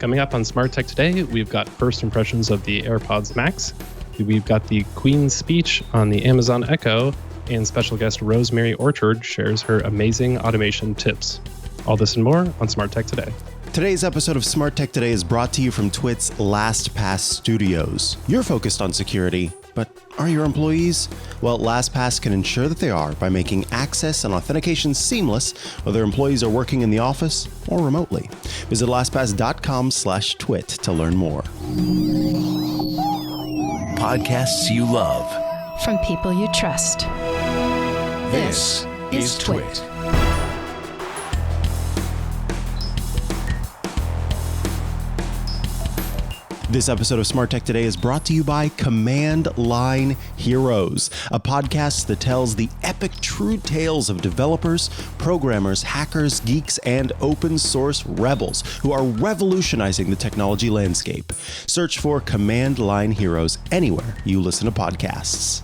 Coming up on Smart Tech Today, we've got first impressions of the AirPods Max. We've got the Queen's speech on the Amazon Echo, and special guest Rosemary Orchard shares her amazing automation tips. All this and more on Smart Tech Today. Today's episode of Smart Tech Today is brought to you from Twit's LastPass Studios. You're focused on security, but are your employees? Well, LastPass can ensure that they are by making access and authentication seamless, whether employees are working in the office or remotely. Visit lastpass.com/twit to learn more. Podcasts you love. From people you trust. This is Twit. This episode of Smart Tech Today is brought to you by Command Line Heroes, a podcast that tells the epic true tales of developers, programmers, hackers, geeks, and open source rebels who are revolutionizing the technology landscape. Search for Command Line Heroes anywhere you listen to podcasts.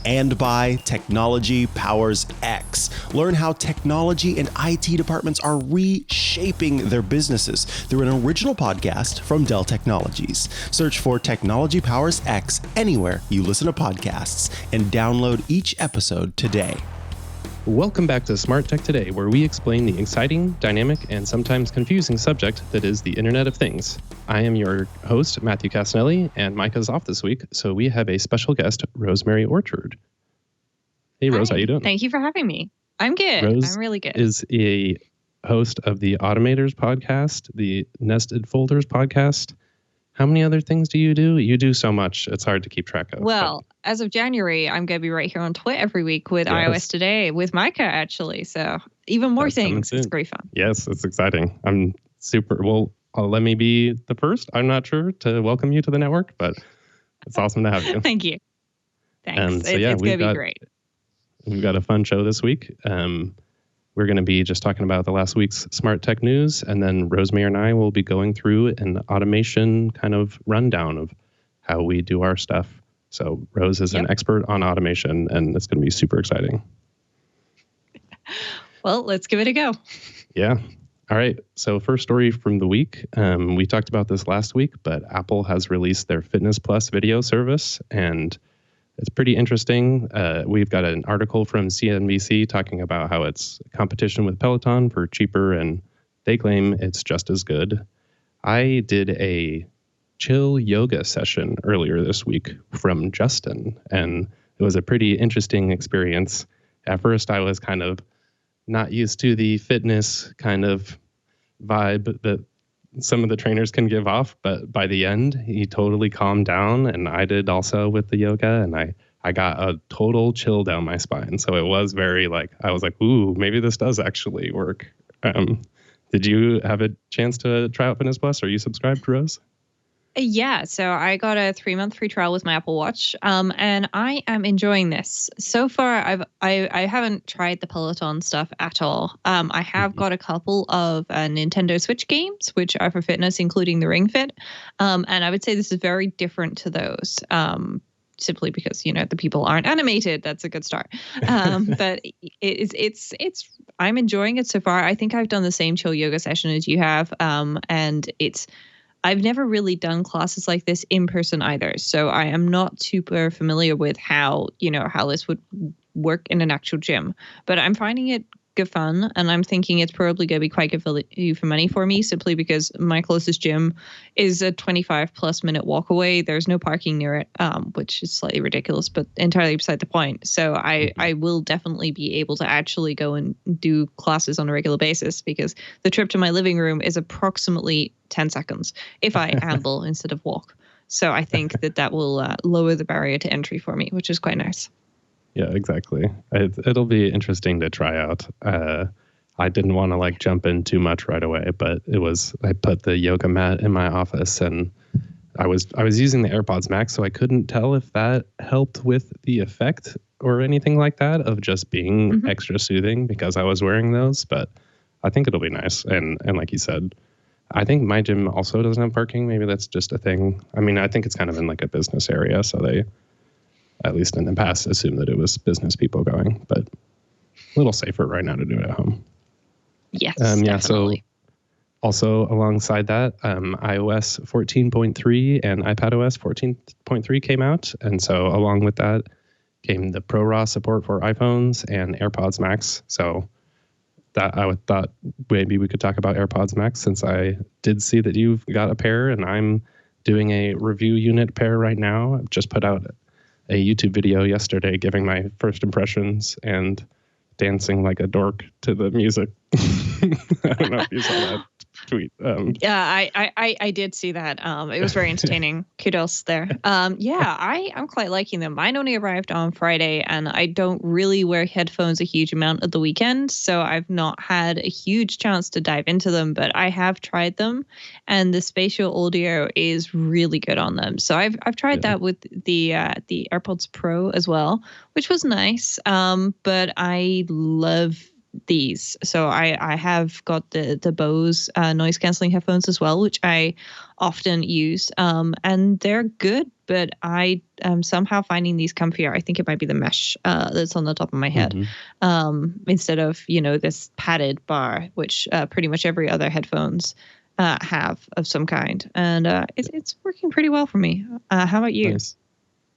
And by Technology Powers X. Learn how technology and IT departments are reshaping their businesses through an original podcast from Dell Technologies. Search for Technology Powers X anywhere you listen to podcasts and download each episode today. Welcome back to Smart Tech Today, where we explain the exciting, dynamic, and sometimes confusing subject that is the Internet of Things. I am your host, Matthew Cassinelli, and Micah's off this week, so we have a special guest, Rosemary Orchard. Hey, Rose, Hi. how you doing? Thank you for having me. I'm good. Rose I'm really good. Is a host of the Automators podcast, the Nested Folders podcast. How many other things do? You do so much. It's hard to keep track of. Well, as of January, I'm going to be right here on Twitter every week with iOS Today with Micah, actually. So even more things. It's great fun. Yes, it's exciting. I'm super. Well, let me be the first. I'm not sure to welcome you to the network, but it's awesome to have you. Thank you. Thanks. And so, it's going to be great. We've got a fun show this week. We're going to be just talking about the last week's smart tech news, and then Rosemary and I will be going through an automation kind of rundown of how we do our stuff. So Rose is an expert on automation, and it's going to be super exciting. Well, let's give it a go. Yeah. All right. So first story from the week. We talked about this last week, but Apple has released their Fitness Plus video service, and it's pretty interesting. We've got an article from CNBC talking about how it's competition with Peloton for cheaper, and they claim it's just as good. I did a chill yoga session earlier this week from Justin, and it was a pretty interesting experience. At first, I was kind of not used to the fitness kind of vibe that some of the trainers can give off, but by the end, he totally calmed down, and I did also with the yoga, and I got a total chill down my spine. So it was very I was like, ooh, maybe this does actually work. Did you have a chance to try out Fitness Plus? Are you subscribed, Rose? Yeah, so I got a 3-month free trial with my Apple Watch, and I am enjoying this. So far, I haven't tried the Peloton stuff at all. I have got a couple of Nintendo Switch games, which are for fitness, including the Ring Fit, and I would say this is very different to those. Simply because the people aren't animated. That's a good start. But it's I'm enjoying it so far. I think I've done the same chill yoga session as you have, and I've never really done classes like this in person either. So I am not super familiar with how this would work in an actual gym. But I'm finding it good fun, and I'm thinking it's probably going to be quite good value for money for me, simply because my closest gym is a 25+ minute walk away. There's no parking near it, which is slightly ridiculous, but entirely beside the point. So I will definitely be able to actually go and do classes on a regular basis, because the trip to my living room is approximately 10 seconds if I amble instead of walk. So I think that will lower the barrier to entry for me, which is quite nice. Yeah, exactly. It'll be interesting to try out. I didn't want to jump in too much right away, but I put the yoga mat in my office, and I was using the AirPods Max, so I couldn't tell if that helped with the effect or anything like that of just being extra soothing because I was wearing those. But I think it'll be nice. And like you said, I think my gym also doesn't have parking. Maybe that's just a thing. I mean, I think it's kind of in a business area, so they, at least in the past, assumed that it was business people going, but a little safer right now to do it at home. Yes, Yeah, definitely. Also, alongside that, iOS 14.3 and iPadOS 14.3 came out. And so along with that came the ProRAW support for iPhones and AirPods Max. So that I thought maybe we could talk about AirPods Max, since I did see that you've got a pair and I'm doing a review unit pair right now. I've just put out a YouTube video yesterday giving my first impressions and dancing like a dork to the music. I don't know if you saw that tweet. Yeah, I did see that. It was very entertaining. Kudos there. Yeah, I'm quite liking them. Mine only arrived on Friday, and I don't really wear headphones a huge amount of the weekend, so I've not had a huge chance to dive into them, but I have tried them, and the spatial audio is really good on them. So I've tried that with the AirPods Pro as well, which was nice. But I love these. So I have got the Bose noise cancelling headphones as well, which I often use, and they're good, but I am somehow finding these comfier. I think it might be the mesh that's on the top of my head, instead of, this padded bar, which pretty much every other headphones have of some kind. And it's working pretty well for me. How about you? Nice.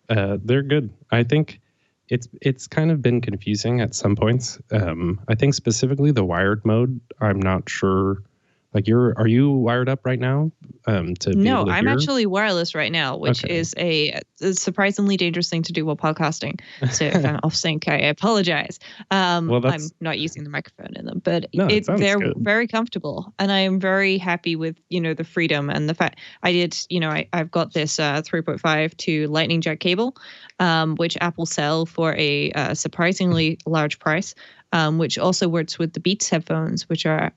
They're good. I think it's kind of been confusing at some points. I think specifically the wired mode, I'm not sure. Like, are you wired up right now? No, I'm actually wireless right now, which is a surprisingly dangerous thing to do while podcasting. So if I'm off sync, I apologize. I'm not using the microphone in them, but they're good. Very comfortable, and I am very happy with the freedom and the fact I did. I've got this 3.5 to Lightning jack cable, which Apple sell for a surprisingly large price. Which also works with the Beats headphones, which are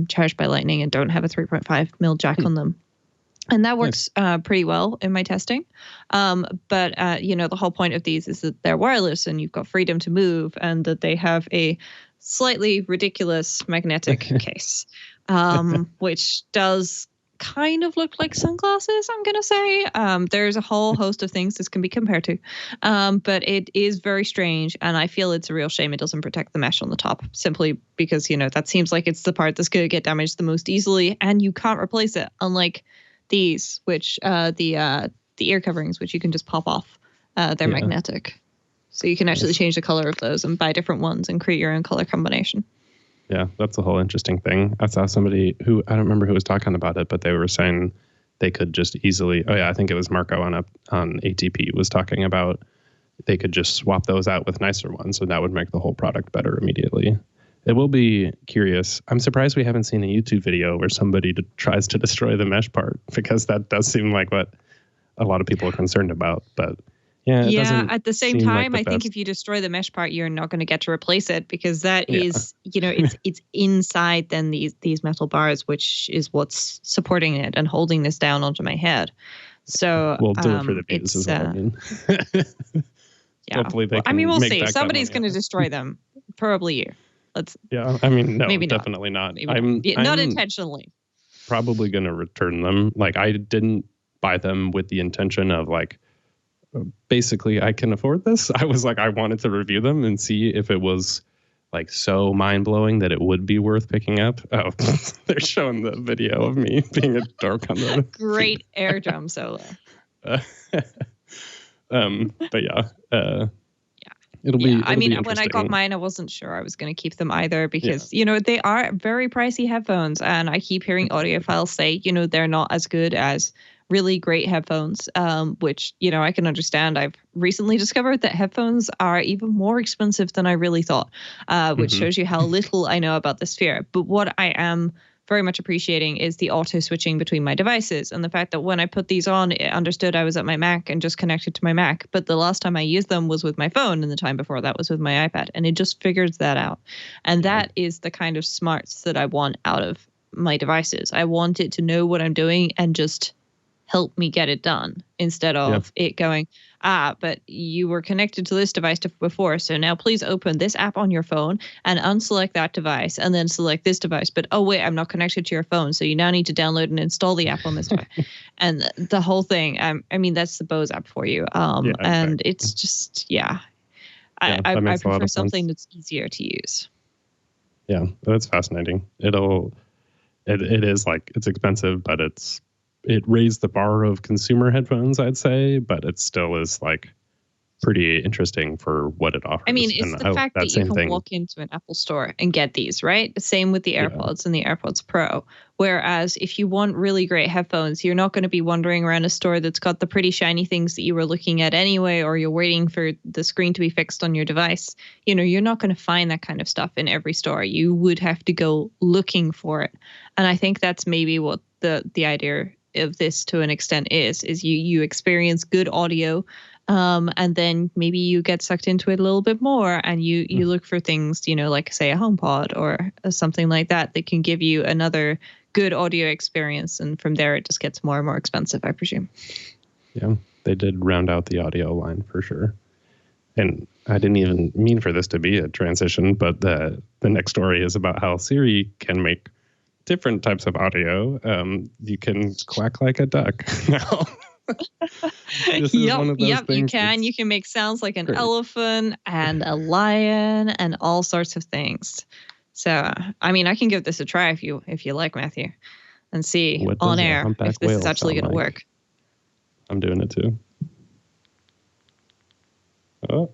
charged by Lightning and don't have a 3.5 mil jack on them. And that works pretty well in my testing. But the whole point of these is that they're wireless and you've got freedom to move, and that they have a slightly ridiculous magnetic case, which does kind of look like sunglasses, I'm going to say. There's a whole host of things this can be compared to. But it is very strange, and I feel it's a real shame it doesn't protect the mesh on the top, simply because, that seems like it's the part that's going to get damaged the most easily, and you can't replace it, unlike these, which the ear coverings, which you can just pop off. They're magnetic. So you can actually change the color of those and buy different ones and create your own color combination. Yeah, that's a whole interesting thing. I saw somebody who, I don't remember who was talking about it, but they were saying they could just easily, I think it was Marco on ATP was talking about they could just swap those out with nicer ones, and that would make the whole product better immediately. It will be curious. I'm surprised we haven't seen a YouTube video where somebody tries to destroy the mesh part, because that does seem like what a lot of people are concerned about, but... Yeah. At the same time, I think if you destroy the mesh part, you're not going to get to replace it, because that is, it's inside then these metal bars, which is what's supporting it and holding this down onto my head. So we'll do it for the views as well. Hopefully they can we'll see. Somebody's going to destroy them. Probably you. No, maybe definitely not. Maybe not intentionally. Probably going to return them. Like, I didn't buy them with the intention of basically I can afford this. I was like, I wanted to review them and see if it was so mind-blowing that it would be worth picking up. Oh, they're showing the video of me being a dork on the great air drum solo. But it'll be when I got mine, I wasn't sure I was going to keep them either, because they are very pricey headphones, and I keep hearing audiophiles say they're not as good as really great headphones, which, I can understand. I've recently discovered that headphones are even more expensive than I really thought, which shows you how little I know about the sphere. But what I am very much appreciating is the auto switching between my devices, and the fact that when I put these on, it understood I was at my Mac and just connected to my Mac. But the last time I used them was with my phone, and the time before that was with my iPad, and it just figures that out. And that is the kind of smarts that I want out of my devices. I want it to know what I'm doing and just help me get it done, instead of it going, but you were connected to this device before, so now please open this app on your phone and unselect that device and then select this device. But oh wait, I'm not connected to your phone, so you now need to download and install the app on this device. And the whole thing, that's the Bose app for you. And it's just, I prefer something that's easier to use. Yeah, that's fascinating. it is like it's expensive, but it raised the bar of consumer headphones, I'd say, but it still is like pretty interesting for what it offers. I mean, it's the fact that you can walk into an Apple store and get these, right? Same with the AirPods and the AirPods Pro. Whereas if you want really great headphones, you're not going to be wandering around a store that's got the pretty shiny things that you were looking at anyway, or you're waiting for the screen to be fixed on your device. You know, you're not going to find that kind of stuff in every store. You would have to go looking for it. And I think that's maybe what the idea of this to an extent is you experience good audio. And then maybe you get sucked into it a little bit more and you look for things, you know, like say a HomePod or something like that can give you another good audio experience. And from there, it just gets more and more expensive, I presume. Yeah, they did round out the audio line for sure. And I didn't even mean for this to be a transition, but the next story is about how Siri can make different types of audio. You can quack like a duck now. Yep, you can. You can make sounds like an elephant and a lion and all sorts of things. So, I mean, I can give this a try if you like, Matthew, and see on air if this is actually going to work. I'm doing it too. Oh.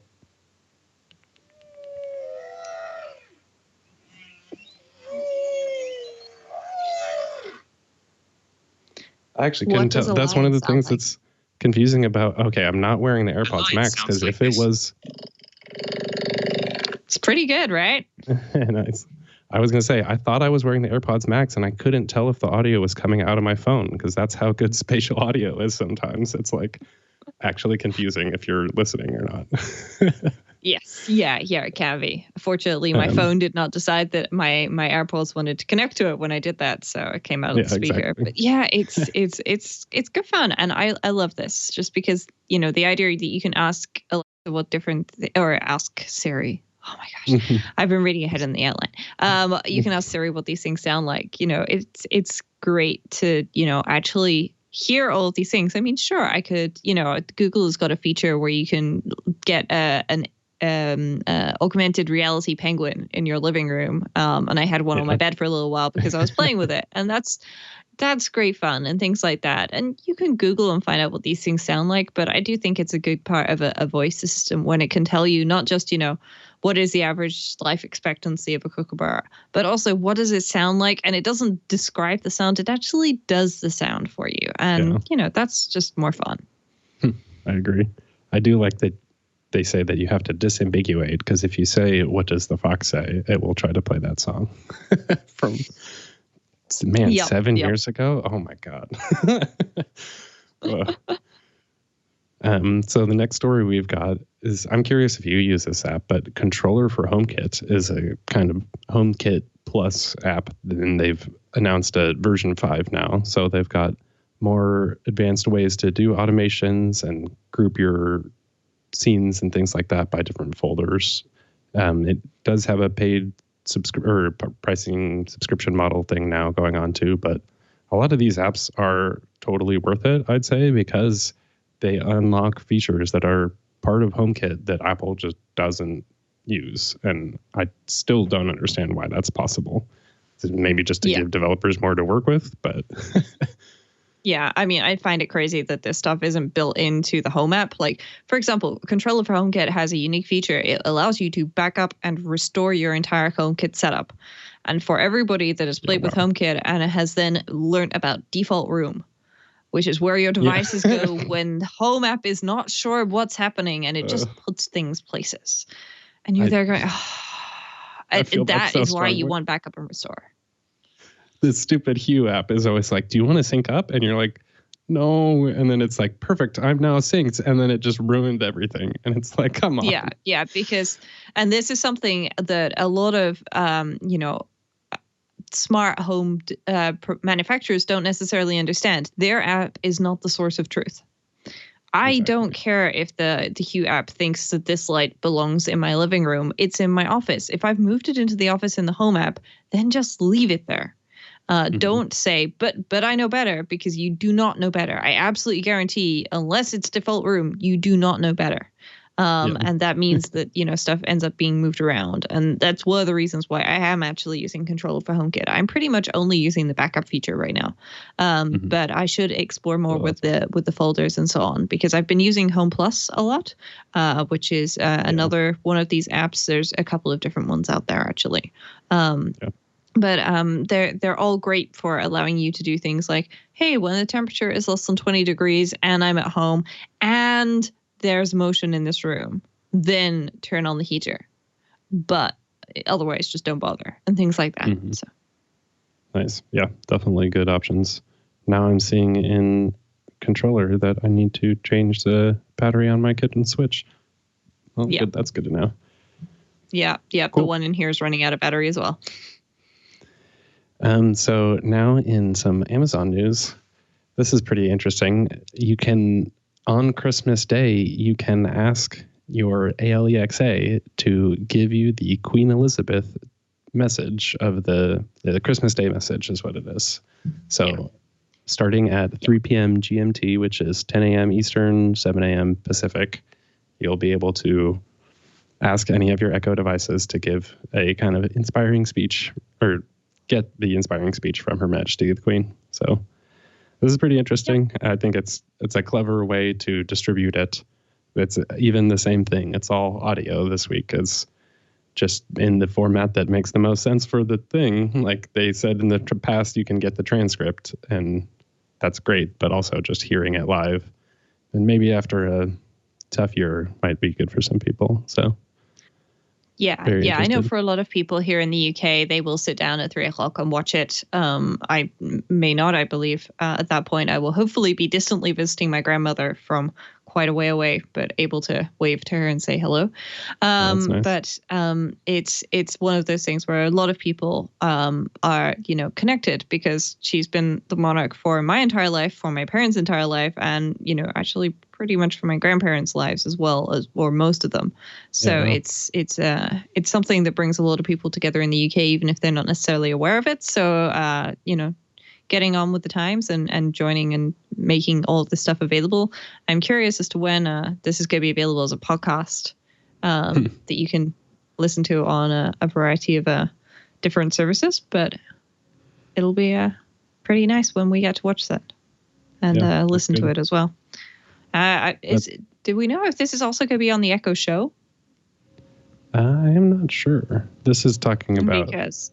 I actually couldn't tell. That's one of the things that's confusing about, okay, I'm not wearing the AirPods Max because if it was... It's pretty good, right? Nice. I was going to say, I thought I was wearing the AirPods Max and I couldn't tell if the audio was coming out of my phone because that's how good spatial audio is sometimes. It's like actually confusing if you're listening or not. Yes. Yeah, it can be. Fortunately, my phone did not decide that my AirPods wanted to connect to it when I did that, so it came out of the speaker. Exactly. But yeah, it's good fun, and I love this just because, you know, the idea that you can ask Alexa what different or ask Siri. Oh my gosh, I've been reading ahead in the outline. You can ask Siri what these things sound like. You know, it's great to, you know, actually hear all of these things. I mean, sure, I could, you know, Google has got a feature where you can get an augmented reality penguin in your living room. And I had one on my bed for a little while because I was playing with it. And that's great fun and things like that. And you can Google and find out what these things sound like. But I do think it's a good part of a voice system when it can tell you not just, you know, what is the average life expectancy of a kookaburra, but also what does it sound like? And it doesn't describe the sound. It actually does the sound for you. And, you know, that's just more fun. I agree. I do like that they say that you have to disambiguate, because if you say, what does the fox say? It will try to play that song from, 7 years ago. Oh my God. So the next story we've got is, I'm curious if you use this app, but Controller for HomeKit is a kind of HomeKit Plus app. And they've announced a version 5 now. So they've got more advanced ways to do automations and group your scenes and things like that by different folders. It does have a paid pricing subscription model thing now going on too, but a lot of these apps are totally worth it, I'd say, because they unlock features that are part of HomeKit that Apple just doesn't use. And I still don't understand why that's possible. Maybe just to give developers more to work with, but... Yeah, I mean, I find it crazy that this stuff isn't built into the Home app. Like, for example, Controller for HomeKit has a unique feature. It allows you to back up and restore your entire HomeKit setup. And for everybody that has played with HomeKit and has then learned about default room, which is where your devices go when the Home app is not sure what's happening and it just puts things places. And you're there going, that is why you want backup and restore. The stupid Hue app is always like, do you want to sync up? And you're like, no. And then it's like, perfect, I'm now synced. And then it just ruined everything. And it's like, come on. Yeah, because, and this is something that a lot of, you know, smart home manufacturers don't necessarily understand. Their app is not the source of truth. I don't care if the Hue app thinks that this light belongs in my living room. It's in my office. If I've moved it into the office in the Home app, then just leave it there. Don't say, but I know better, because you do not know better. I absolutely guarantee, unless it's default room, you do not know better. And that means that, stuff ends up being moved around. And that's one of the reasons why I am actually using Control for HomeKit. I'm pretty much only using the backup feature right now. But I should explore more with the folders and so on, because I've been using Home Plus a lot, which is another one of these apps. There's a couple of different ones out there, actually. But they're all great for allowing you to do things like, hey, when the temperature is less than 20 degrees and I'm at home and there's motion in this room, then turn on the heater. But otherwise, just don't bother, and things like that. So nice. Yeah, definitely good options. Now I'm seeing in controller that I need to change the battery on my kit and switch. Well, good. That's good to know. Yeah. Cool. The one in here is running out of battery as well. So now in some Amazon news, this is pretty interesting. You can, on Christmas Day, you can ask your ALEXA to give you the Queen Elizabeth message of the Christmas Day message is what it is. So starting at 3 p.m. GMT, which is 10 a.m. Eastern, 7 a.m. Pacific, you'll be able to ask any of your Echo devices to give a kind of inspiring speech, or get the inspiring speech from Her Majesty the Queen. So this is pretty interesting. I think it's a clever way to distribute it. It's even the same thing. It's all audio this week. It's just in the format that makes the most sense for the thing. Like they said in the past, you can get the transcript, and that's great, but also just hearing it live. And maybe after a tough year might be good for some people. So yeah, I know for a lot of people here in the UK, they will sit down at 3 o'clock and watch it. I may not, I believe. At that point, I will hopefully be distantly visiting my grandmother from quite a way away, but able to wave to her and say hello. That's nice. But it's one of those things where a lot of people are, connected, because she's been the monarch for my entire life, for my parents' entire life, and, actually pretty much for my grandparents' lives as well, or most of them. So it's something that brings a lot of people together in the UK, even if they're not necessarily aware of it. So, getting on with the times and joining and making all of this stuff available. I'm curious as to when this is going to be available as a podcast that you can listen to on a variety of different services, but it'll be pretty nice when we get to watch that and listen to it as well. Do we know if this is also going to be on the Echo Show? I am not sure. This is talking about... Because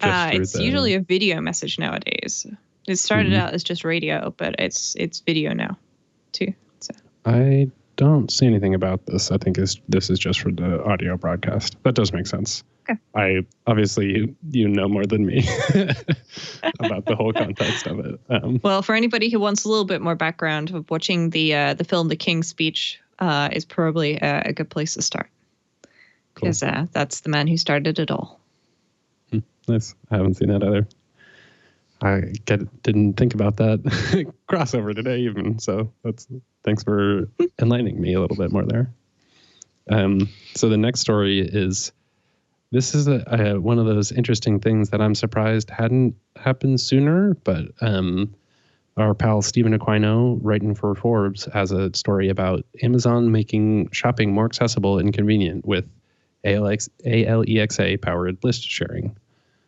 it's usually a video message nowadays. It started out as just radio, but it's video now, too. So. I don't see anything about this. I think this is just for the audio broadcast. That does make sense. Okay. Obviously you know more than me about the whole context of it. Well, for anybody who wants a little bit more background of watching the film The King's Speech is probably a good place to start. Because that's the man who started it all. Nice. I haven't seen that either. I didn't think about that crossover today even. So thanks for enlightening me a little bit more there. So the next story is, this is one of those interesting things that I'm surprised hadn't happened sooner, but our pal Stephen Aquino, writing for Forbes, has a story about Amazon making shopping more accessible and convenient with ALEXA powered list sharing.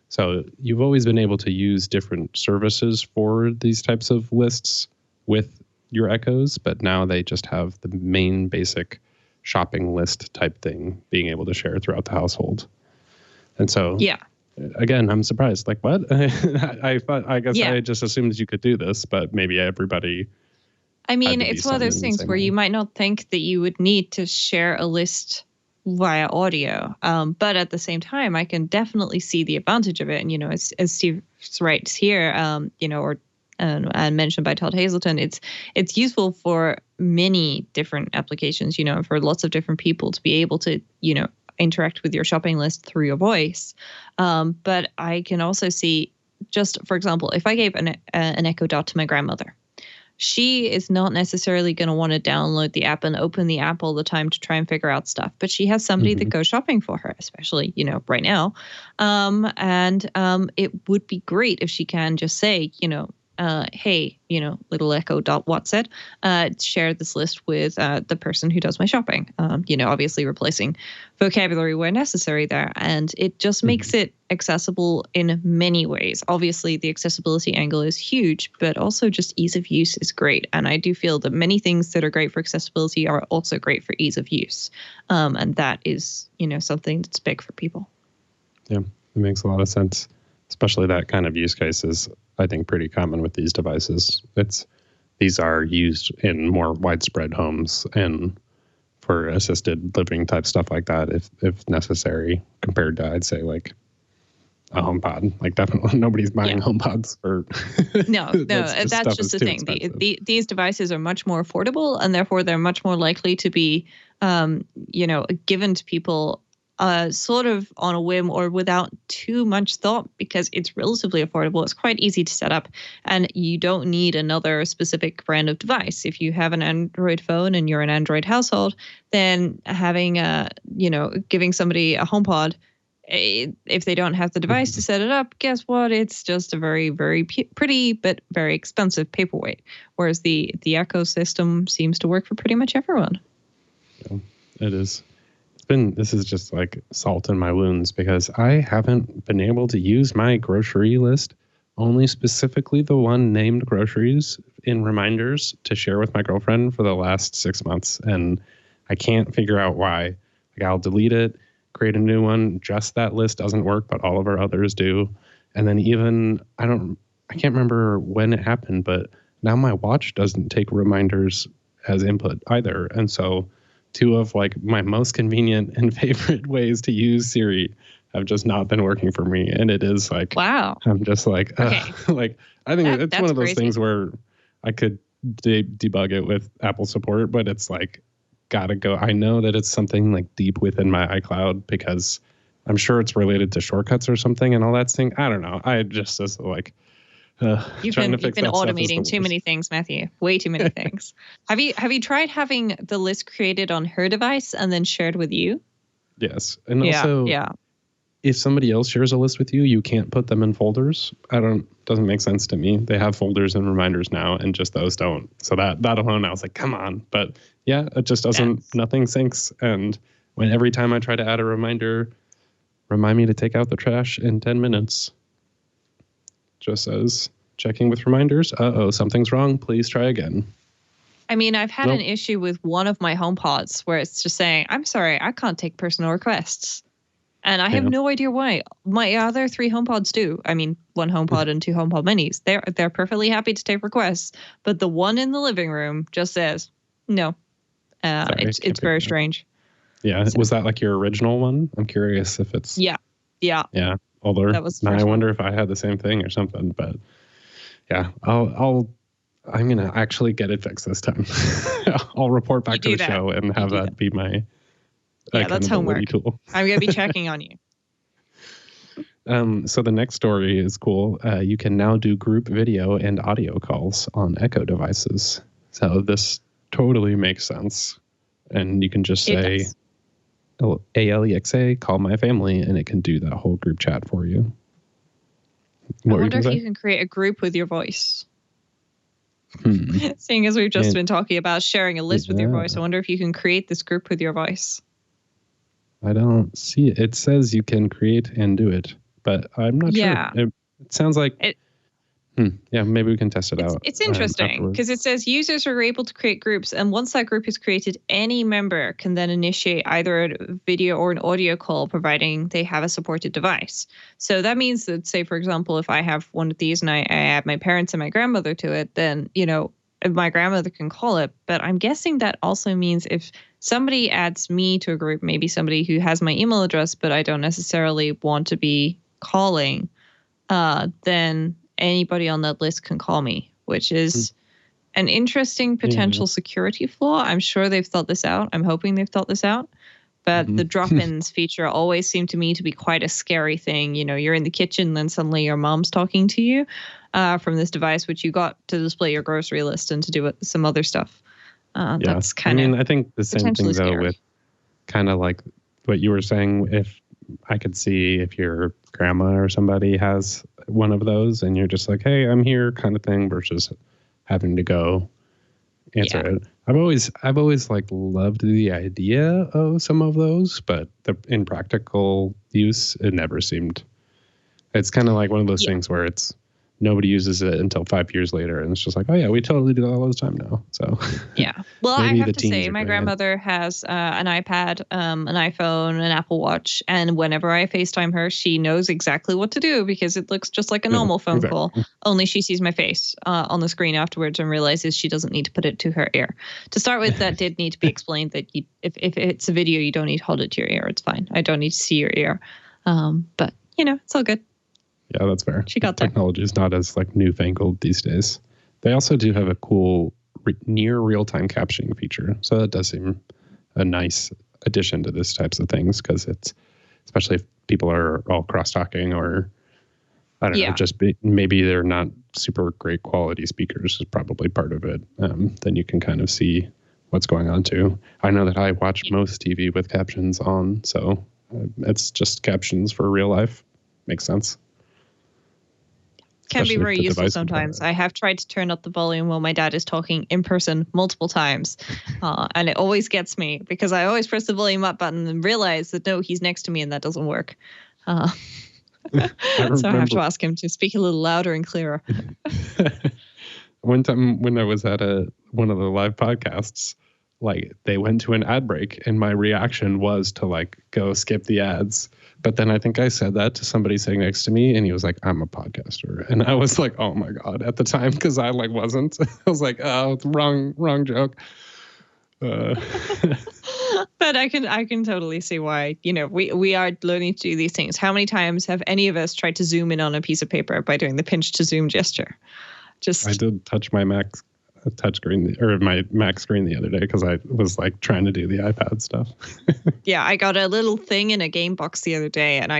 So you've always been able to use different services for these types of lists with your Echoes, but now they just have the main basic shopping list type thing being able to share throughout the household. And so, again, I'm surprised. Like, what? I guess I just assumed you could do this, but maybe everybody. I mean, it's one of those things where you might not think that you would need to share a list via audio, but at the same time, I can definitely see the advantage of it. And as Steve writes here, and mentioned by Todd Hazelton, it's useful for many different applications. For lots of different people to be able to interact with your shopping list through your voice. But I can also see, just for example, if I gave an Echo Dot to my grandmother, she is not necessarily going to want to download the app and open the app all the time to try and figure out stuff. But she has somebody that goes shopping for her, especially, right now. And it would be great if she can just say, hey, little Echo Dot what's it, share this list with the person who does my shopping. Obviously replacing vocabulary where necessary there. And it just makes it accessible in many ways. Obviously, the accessibility angle is huge, but also just ease of use is great. And I do feel that many things that are great for accessibility are also great for ease of use. And that is, something that's big for people. Yeah, it makes a lot of sense. Especially that kind of use case is, I think, pretty common with these devices. These are used in more widespread homes and for assisted living type stuff like that, if necessary, compared to, I'd say, like a HomePod. Like, definitely nobody's buying HomePods for. No, that's just the thing. These devices are much more affordable, and therefore they're much more likely to be, given to people sort of on a whim or without too much thought, because it's relatively affordable. It's quite easy to set up, and you don't need another specific brand of device. If you have an Android phone and you're an Android household, then having giving somebody a HomePod, if they don't have the device to set it up, guess what? It's just a very, very pretty but very expensive paperweight. Whereas the Echo system seems to work for pretty much everyone. Yeah, it is. This is just like salt in my wounds, because I haven't been able to use my grocery list, only specifically the one named groceries, in reminders to share with my girlfriend for the last 6 months. And I can't figure out why. Like, I'll delete it, create a new one. Just that list doesn't work, but all of our others do. And then even, I can't remember when it happened, but now my watch doesn't take reminders as input either. And so two of like my most convenient and favorite ways to use Siri have just not been working for me. And it is like, wow. I'm just like, like, I think it's one of those things where I could debug it with Apple support, but it's like, gotta go. I know that it's something like deep within my iCloud, because I'm sure it's related to shortcuts or something and all that thing. I don't know. I just was like, You've been automating too many things, Matthew. Way too many things. Have you tried having the list created on her device and then shared with you? Yes. And also, if somebody else shares a list with you, you can't put them in folders. Doesn't make sense to me. They have folders and reminders now, and just those don't. So that alone, I was like, come on. But yeah, it just doesn't, nothing syncs. And every time I try to add a reminder, remind me to take out the trash in 10 minutes. Just says, checking with reminders. Something's wrong. Please try again. I mean, I've had an issue with one of my HomePods where it's just saying, I'm sorry, I can't take personal requests. And I have no idea why. My other 3 HomePods do. I mean, 1 HomePod and 2 HomePod minis. They're perfectly happy to take requests. But the one in the living room just says, no. It's very strange. Yeah. So, was that like your original one? I'm curious if it's... Yeah. Older. That was now I wonder if I had the same thing or something, but yeah, I'm gonna actually get it fixed this time. I'll report back to the show and have that be my that's homework tool. I'm gonna be checking on you. So the next story is cool. You can now do group video and audio calls on Echo devices. So this totally makes sense, and you can just say Alexa, call my family, and it can do that whole group chat for you. I wonder if you can create a group with your voice. Seeing as we've just been talking about sharing a list with your voice, I wonder if you can create this group with your voice. I don't see it. It says you can create and do it, but I'm not sure. It sounds like... Yeah, maybe we can test it out. It's interesting because it says users are able to create groups, and once that group is created, any member can then initiate either a video or an audio call, providing they have a supported device. So that means that, say, for example, if I have one of these and I add my parents and my grandmother to it, then, my grandmother can call it. But I'm guessing that also means if somebody adds me to a group, maybe somebody who has my email address, but I don't necessarily want to be calling, then anybody on that list can call me, which is an interesting potential security flaw. I'm sure they've thought this out. I'm hoping they've thought this out. But the drop-ins feature always seemed to me to be quite a scary thing. You're in the kitchen, then suddenly your mom's talking to you from this device, which you got to display your grocery list and to do some other stuff. That's kind of I think the same thing, though, with kind of like what you were saying, if I could see if your grandma or somebody has one of those and you're just like, hey, I'm here kind of thing versus having to go answer it. I've always like loved the idea of some of those, but in practical use, it never seemed. It's kind of like one of those things where it's nobody uses it until 5 years later, and it's just like, oh yeah, we totally do that all the time now. So yeah. Well, I have to say, my grandmother has an iPad, an iPhone, an Apple Watch, and whenever I FaceTime her, she knows exactly what to do because it looks just like a normal phone call. Only she sees my face on the screen afterwards and realizes she doesn't need to put it to her ear. To start with, that did need to be explained that if it's a video, you don't need to hold it to your ear. It's fine. I don't need to see your ear. But it's all good. Yeah, that's fair. She got there. Technology is not as like newfangled these days. They also do have a cool near real-time captioning feature. So that does seem a nice addition to this types of things because it's, especially if people are all cross-talking or, I don't know, just maybe they're not super great quality speakers is probably part of it. Then you can kind of see what's going on too. I know that I watch most TV with captions on, so it's just captions for real life. Makes sense. Can be very useful sometimes. I have tried to turn up the volume while my dad is talking in person multiple times. And it always gets me because I always press the volume up button and realize that, no, he's next to me and that doesn't work. So I have to ask him to speak a little louder and clearer. One time when I was at one of the live podcasts, like they went to an ad break and my reaction was to like go skip the ads. But then I think I said that to somebody sitting next to me and he was like, I'm a podcaster. And I was like, oh my God, at the time, because I like wasn't. I was like, oh, it's wrong joke. But I can totally see why, we are learning to do these things. How many times have any of us tried to zoom in on a piece of paper by doing the pinch to zoom gesture? I did touch my Mac touchscreen or my Mac screen the other day because I was like trying to do the iPad stuff. Yeah, I got a little thing in a game box the other day, and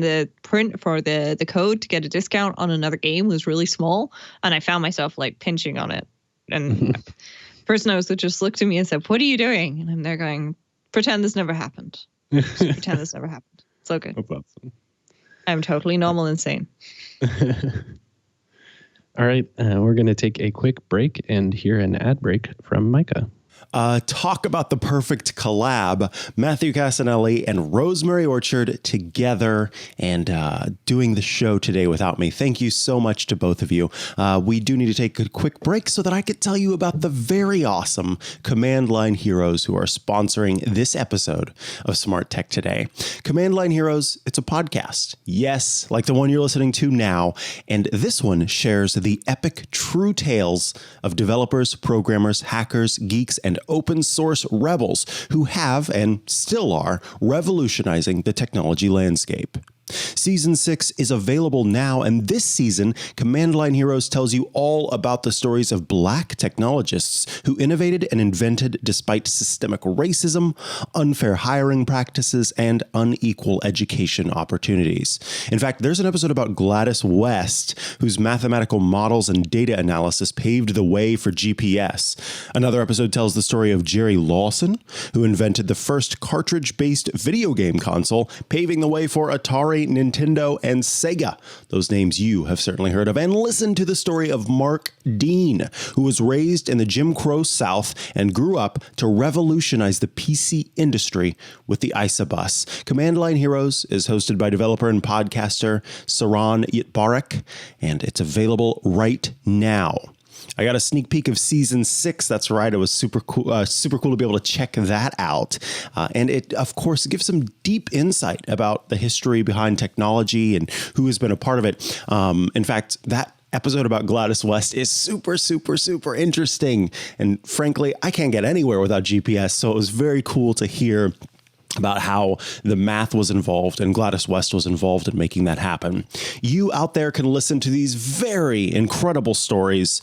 the print for the code to get a discount on another game was really small, and I found myself like pinching on it. And the person I was with just looked at me and said, "What are you doing?" And I'm there going, "Pretend this never happened. Just pretend this never happened. It's okay. That's awesome. I'm totally normal and sane." All right, we're going to take a quick break and hear an ad break from Micah. Talk about the perfect collab. Matthew Cassinelli and Rosemary Orchard together and doing the show today without me. Thank you so much to both of you. We do need to take a quick break so that I could tell you about the very awesome Command Line Heroes who are sponsoring this episode of Smart Tech Today. Command Line Heroes, it's a podcast. Yes, like the one you're listening to now. And this one shares the epic true tales of developers, programmers, hackers, geeks, and open source rebels who have and still are revolutionizing the technology landscape. Season 6 is available now, and this season, Command Line Heroes tells you all about the stories of Black technologists who innovated and invented despite systemic racism, unfair hiring practices, and unequal education opportunities. In fact, there's an episode about Gladys West, whose mathematical models and data analysis paved the way for GPS. Another episode tells the story of Jerry Lawson, who invented the first cartridge-based video game console, paving the way for Atari, Nintendo, and Sega. Those names you have certainly heard of. And listen to the story of Mark Dean, who was raised in the Jim Crow South and grew up to revolutionize the PC industry with the Isabus. Command Line Heroes is hosted by developer and podcaster Saran Yitbarek, and it's available right now. I got a sneak peek of season 6. That's right. It was super cool to be able to check that out. And it, of course, gives some deep insight about the history behind technology and who has been a part of it. In fact, that episode about Gladys West is super, super, super interesting. And frankly, I can't get anywhere without GPS. So it was very cool to hear about how the math was involved and Gladys West was involved in making that happen. You out there can listen to these very incredible stories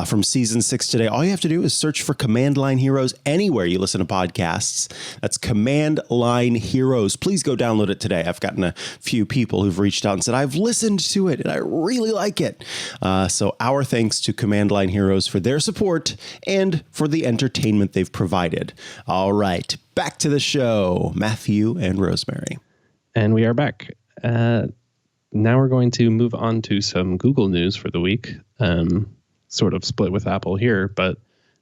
from season 6 today. All you have to do is search for Command Line Heroes anywhere you listen to podcasts. That's Command Line Heroes. Please go download it today. I've gotten a few people who've reached out and said, I've listened to it and I really like it. So our thanks to Command Line Heroes for their support and for the entertainment they've provided. All right. Back to the show, Matthew and Rosemary. And we are back. now we're going to move on to some Google news for the week. Sort of split with Apple here, but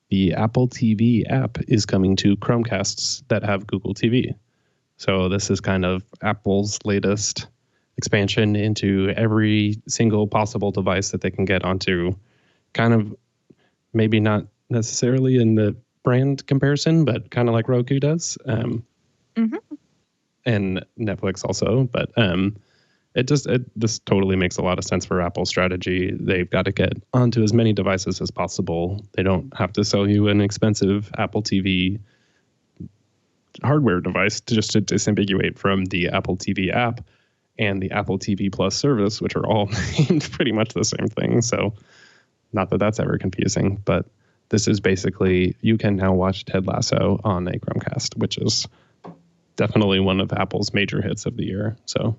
the Apple TV app is coming to Chromecasts that have Google TV. So this is kind of Apple's latest expansion into every single possible device that they can get onto. Kind of maybe not necessarily in the brand comparison, but kind of like Roku does. And Netflix also. But it just totally makes a lot of sense for Apple's strategy. They've got to get onto as many devices as possible. They don't have to sell you an expensive Apple TV hardware device just to disambiguate from the Apple TV app and the Apple TV Plus service, which are all named pretty much the same thing. So not that that's ever confusing, but this is basically, you can now watch Ted Lasso on a Chromecast, which is definitely one of Apple's major hits of the year. So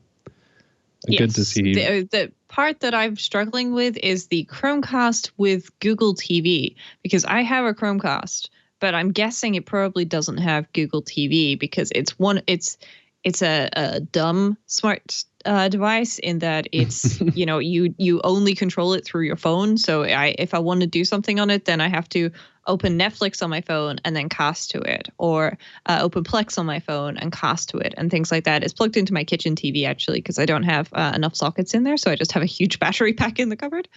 good to see. The part that I'm struggling with is the Chromecast with Google TV, because I have a Chromecast, but I'm guessing it probably doesn't have Google TV because it's a dumb smart device in that it's you only control it through your phone. So if I want to do something on it, then I have to open Netflix on my phone and then cast to it, or open Plex on my phone and cast to it, and things like that. It's plugged into my kitchen TV actually because I don't have enough sockets in there, so I just have a huge battery pack in the cupboard.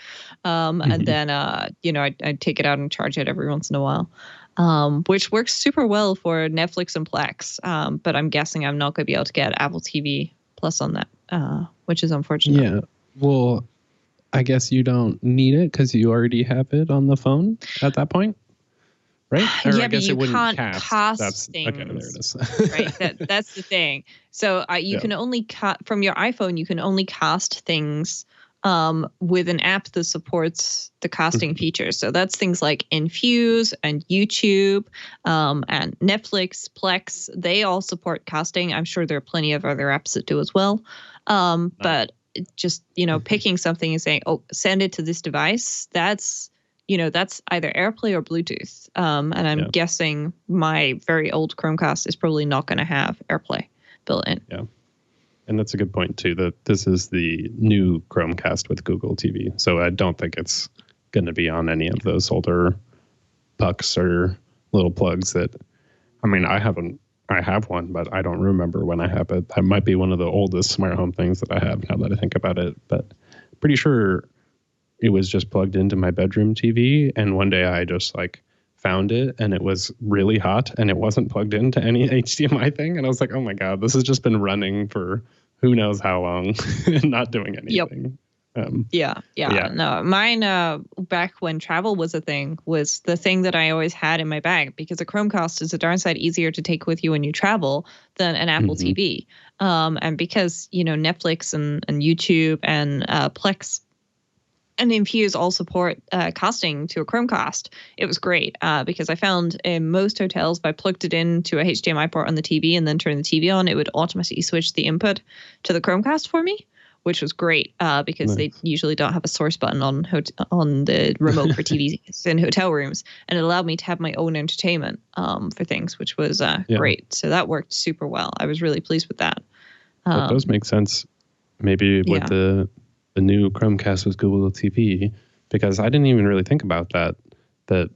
And then I take it out and charge it every once in a while. Which works super well for Netflix and Plex. But I'm guessing I'm not going to be able to get Apple TV Plus on that, which is unfortunate. Yeah. Well, I guess you don't need it because you already have it on the phone at that point, right? Or Yeah, I guess but you it wouldn't can't cast things. Okay, there it is. Right. That's the thing. So you can only from your iPhone, you can only cast things with an app that supports the casting features. So that's things like Infuse and YouTube and Netflix, Plex. They all support casting. I'm sure there are plenty of other apps that do as well. But just, picking something and saying, oh, send it to this device, that's either AirPlay or Bluetooth. And I'm guessing my very old Chromecast is probably not going to have AirPlay built in. Yeah. And that's a good point, too, that this is the new Chromecast with Google TV. So I don't think it's going to be on any of those older pucks or little plugs that, I have one, but I don't remember when I have it. That might be one of the oldest smart home things that I have now that I think about it. But pretty sure it was just plugged into my bedroom TV. And one day I just found it and it was really hot and it wasn't plugged into any HDMI thing. And I was like, oh my God, this has just been running for who knows how long and not doing anything. Yep. Yeah. No, mine back when travel was a thing was the thing that I always had in my bag, because a Chromecast is a darn sight easier to take with you when you travel than an Apple TV. And because, Netflix and YouTube and Plex and Infuse all support casting to a Chromecast, it was great because I found in most hotels, if I plugged it into a HDMI port on the TV and then turned the TV on, it would automatically switch the input to the Chromecast for me, which was great because they usually don't have a source button on the remote for TVs in hotel rooms. And it allowed me to have my own entertainment for things, which was great. So that worked super well. I was really pleased with that. That does make sense. Maybe with the new Chromecast with Google TV, because I didn't even really think about that the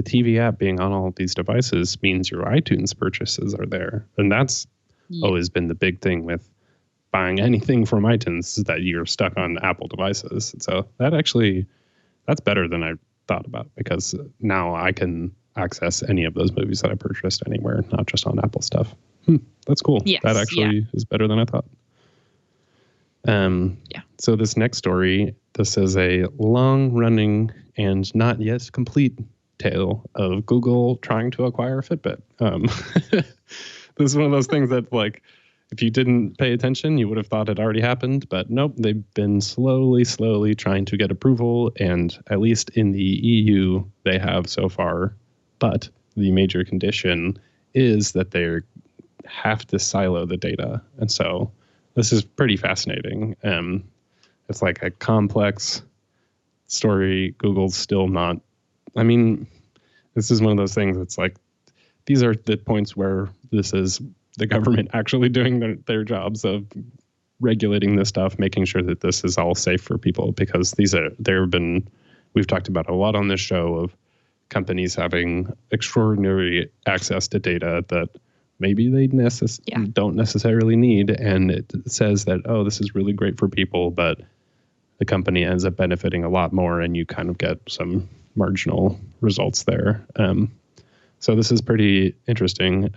TV app being on all of these devices means your iTunes purchases are there. And that's always been the big thing with buying anything from iTunes, is that you're stuck on Apple devices. And so that's better than I thought about, because now I can access any of those movies that I purchased anywhere, not just on Apple stuff. That's cool. Yes, that actually is better than I thought. So this next story, this is a long-running and not yet complete tale of Google trying to acquire Fitbit. This is one of those things that, if you didn't pay attention, you would have thought it already happened. But nope, they've been slowly trying to get approval. And at least in the EU, they have so far. But the major condition is that they have to silo the data. And so this is pretty fascinating. It's like a complex story. Google's still not. This is one of those things that's these are the points where this is the government actually doing their jobs of regulating this stuff, making sure that this is all safe for people, because we've talked about a lot on this show of companies having extraordinary access to data that maybe they don't necessarily need. And it says that, oh, this is really great for people, but the company ends up benefiting a lot more, and you kind of get some marginal results there. So this is pretty interesting.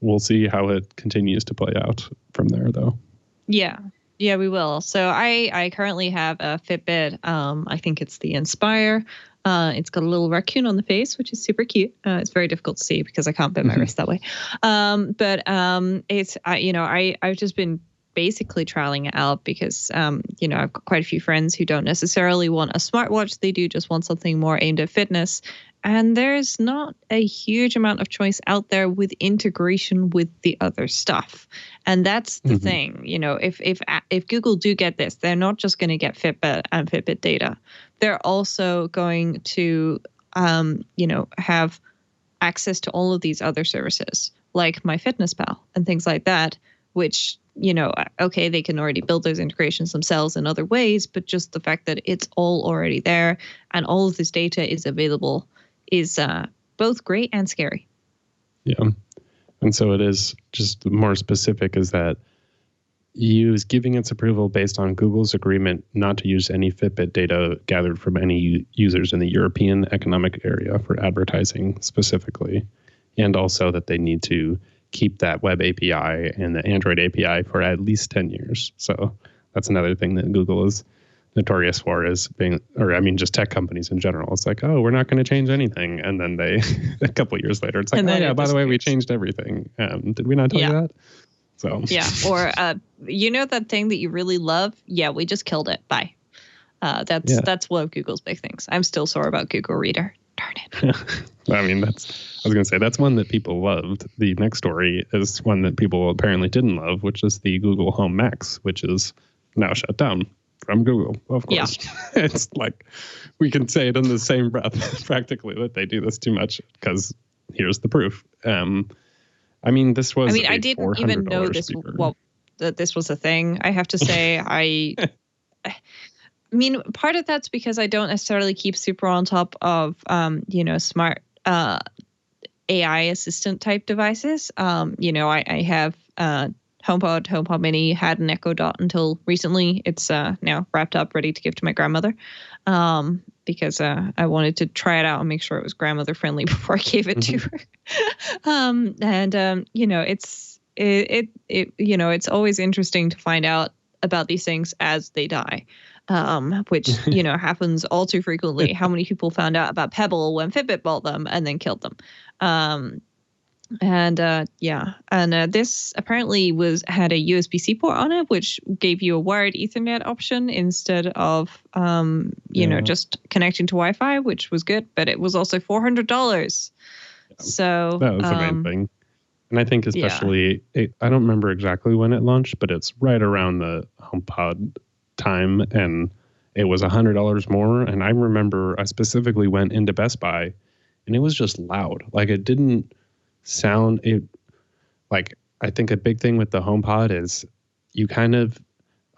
We'll see how it continues to play out from there, though. Yeah, we will. So I currently have a Fitbit. I think it's the Inspire. It's got a little raccoon on the face, which is super cute. It's very difficult to see because I can't bend my wrist that way. But I've just been basically trialing it out because, I've got quite a few friends who don't necessarily want a smartwatch. They do just want something more aimed at fitness. And there's not a huge amount of choice out there with integration with the other stuff. And that's the thing, if Google do get this, they're not just going to get Fitbit and Fitbit data. They're also going to, have access to all of these other services like MyFitnessPal and things like that, which, they can already build those integrations themselves in other ways, but just the fact that it's all already there and all of this data is available is both great and scary. Yeah. And so it is just more specific is that is giving its approval based on Google's agreement not to use any Fitbit data gathered from any users in the European Economic Area for advertising specifically, and also that they need to keep that web API and the Android API for at least 10 years. So that's another thing that Google is notorious for, is just tech companies in general. It's like, oh, we're not going to change anything. And then they, a couple of years later, it's like, oh yeah, by the way, we changed everything. Did we not tell you that? So yeah. Or, that thing that you really love? Yeah, we just killed it. Bye. That's one of Google's big things. I'm still sore about Google Reader. Darn it. I was going to say, that's one that people loved. The next story is one that people apparently didn't love, which is the Google Home Max, which is now shut down from Google, of course. Yeah. It's like, we can say it in the same breath, practically, that they do this too much, because here's the proof. I didn't even know that this was a thing. I have to say, part of that's because I don't necessarily keep super on top of, smart AI assistant type devices. I have HomePod Mini, had an Echo Dot until recently. It's now wrapped up, ready to give to my grandmother, because I wanted to try it out and make sure it was grandmother friendly before I gave it to her. It's always interesting to find out about these things as they die. Which, happens all too frequently. How many people found out about Pebble when Fitbit bought them and then killed them? This apparently had a USB-C port on it, which gave you a wired Ethernet option instead of, just connecting to Wi-Fi, which was good, but it was also $400. Yeah. So that was the main thing. And I think especially, I don't remember exactly when it launched, but it's right around the HomePod time, and it was $100 more. And I remember I specifically went into Best Buy, and it was just loud. Like, it didn't sound I think a big thing with the HomePod is you kind of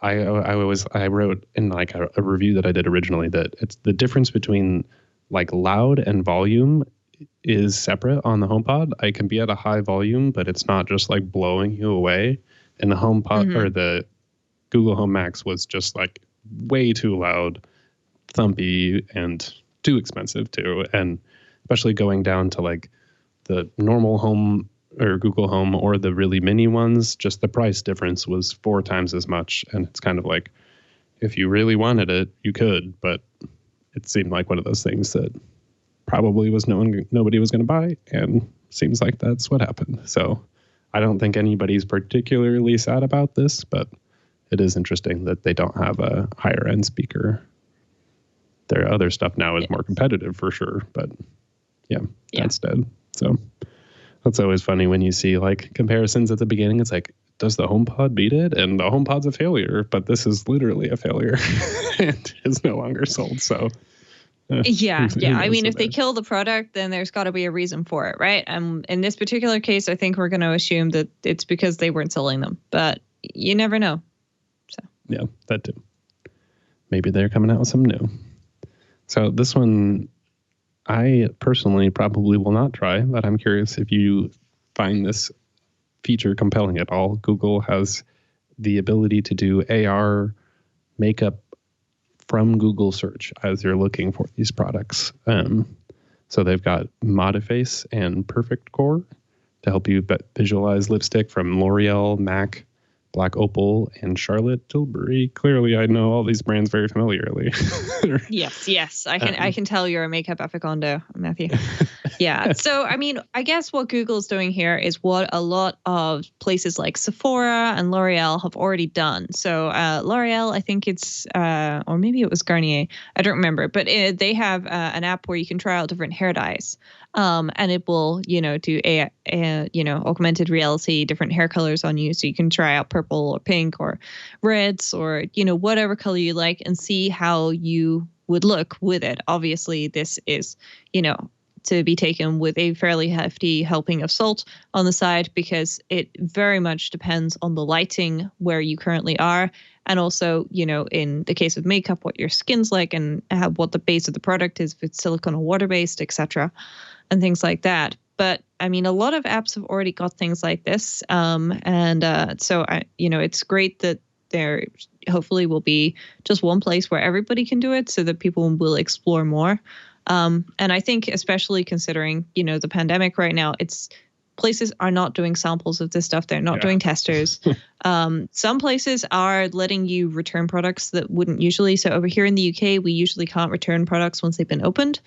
I wrote in like a review that I did originally that it's the difference between like loud and volume is separate on the HomePod. I can be at a high volume, but it's not just like blowing you away. And the HomePod or the Google Home Max was just like way too loud, thumpy, and too expensive too. And especially going down to like the normal Home or Google Home or the really mini ones, just the price difference was 4 times as much. And it's kind of like, if you really wanted it, you could, but it seemed like one of those things that probably was nobody was going to buy, and seems like that's what happened. So I don't think anybody's particularly sad about this, but it is interesting that they don't have a higher end speaker. Their other stuff now is more competitive for sure, but that's dead. So that's always funny when you see like comparisons at the beginning. It's like, does the HomePod beat it? And the HomePod's a failure, but this is literally a failure and is no longer sold. So Yeah. Who I knows mean, what if they that- kill the product, then there's got to be a reason for it, right? In this particular case, I think we're going to assume that it's because they weren't selling them, but you never know. So Yeah, that too. Maybe they're coming out with some new. So this one, I personally probably will not try, but I'm curious if you find this feature compelling at all. Google has the ability to do AR makeup from Google search as you're looking for these products. So they've got Modiface and Perfect Core to help you visualize lipstick from L'Oreal, MAC, Black Opal, and Charlotte Tilbury. Clearly, I know all these brands very familiarly. yes, I can tell you're a makeup epiconder, Matthew. Yeah. So, I mean, I guess what Google's doing here is what a lot of places like Sephora and L'Oreal have already done. So, L'Oreal, I think it's, or maybe it was Garnier, I don't remember, but they have an app where you can try out different hair dyes. And it will, do augmented reality, different hair colors on you. So you can try out purple or pink or reds or, whatever color you like and see how you would look with it. Obviously, this is, to be taken with a fairly hefty helping of salt on the side because it very much depends on the lighting where you currently are. And also, in the case of makeup, what your skin's like and what the base of the product is, if it's silicone or water-based, etc. and things like that. But I mean, a lot of apps have already got things like this. So it's great that there hopefully will be just one place where everybody can do it so that people will explore more. And I think especially considering, the pandemic right now, places are not doing samples of this stuff. They're not doing testers. Some places are letting you return products that wouldn't usually. So over here in the UK, we usually can't return products once they've been opened.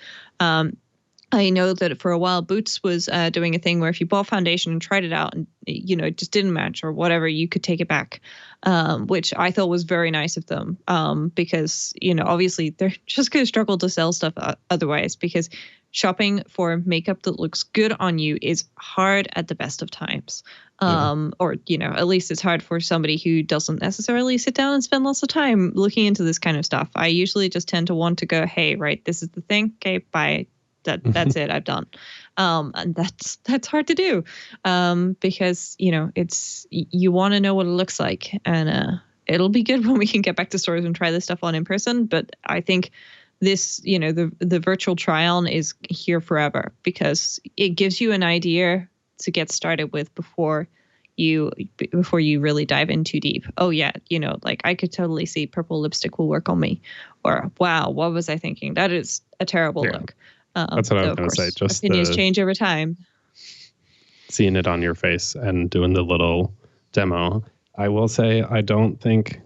I know that for a while, Boots was doing a thing where if you bought foundation and tried it out and, it just didn't match or whatever, you could take it back, which I thought was very nice of them because, obviously they're just going to struggle to sell stuff otherwise because shopping for makeup that looks good on you is hard at the best of times. Or, at least it's hard for somebody who doesn't necessarily sit down and spend lots of time looking into this kind of stuff. I usually just tend to want to go, hey, right, this is the thing. Okay, bye. That's it. I'm done. And that's hard to do because, it's you want to know what it looks like. And it'll be good when we can get back to stores and try this stuff on in person. But I think this, the virtual try-on is here forever because it gives you an idea to get started with before you really dive in too deep. Oh, yeah. Like I could totally see purple lipstick will work on me. Or, wow, what was I thinking? That is a terrible look. That's what I was going to say. Just opinions change over time. Seeing it on your face and doing the little demo. I will say I don't think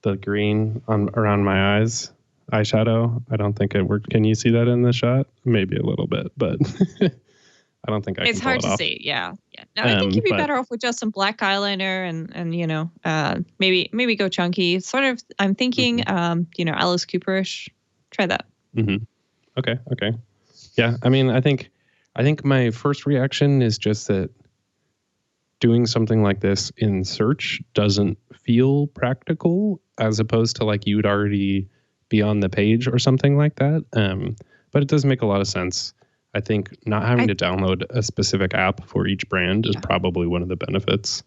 the green around my eyes eyeshadow. I don't think it worked. Can you see that in the shot? Maybe a little bit, but I don't think I can It's hard to see. Yeah. No, I think you'd be better off with just some black eyeliner and maybe go chunky. Sort of. I'm thinking, Alice Cooperish. Try that. Mm-hmm. Okay. Yeah. I mean, I think my first reaction is just that doing something like this in search doesn't feel practical as opposed to like you'd already be on the page or something like that. But it does make a lot of sense. I think not having to download a specific app for each brand is probably one of the benefits.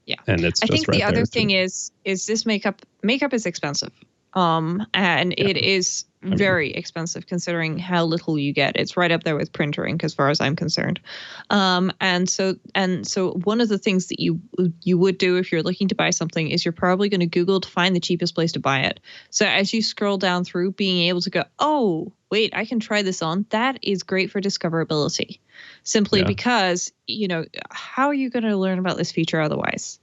Yeah. And it's just I think right the there other thing is this makeup is expensive. And it is very expensive considering how little you get. It's right up there with printer ink as far as I'm concerned. And so one of the things that you would do if you're looking to buy something is you're probably going to Google to find the cheapest place to buy it. So as you scroll down through, being able to go, oh, wait, I can try this on. That is great for discoverability. Simply because, how are you going to learn about this feature otherwise?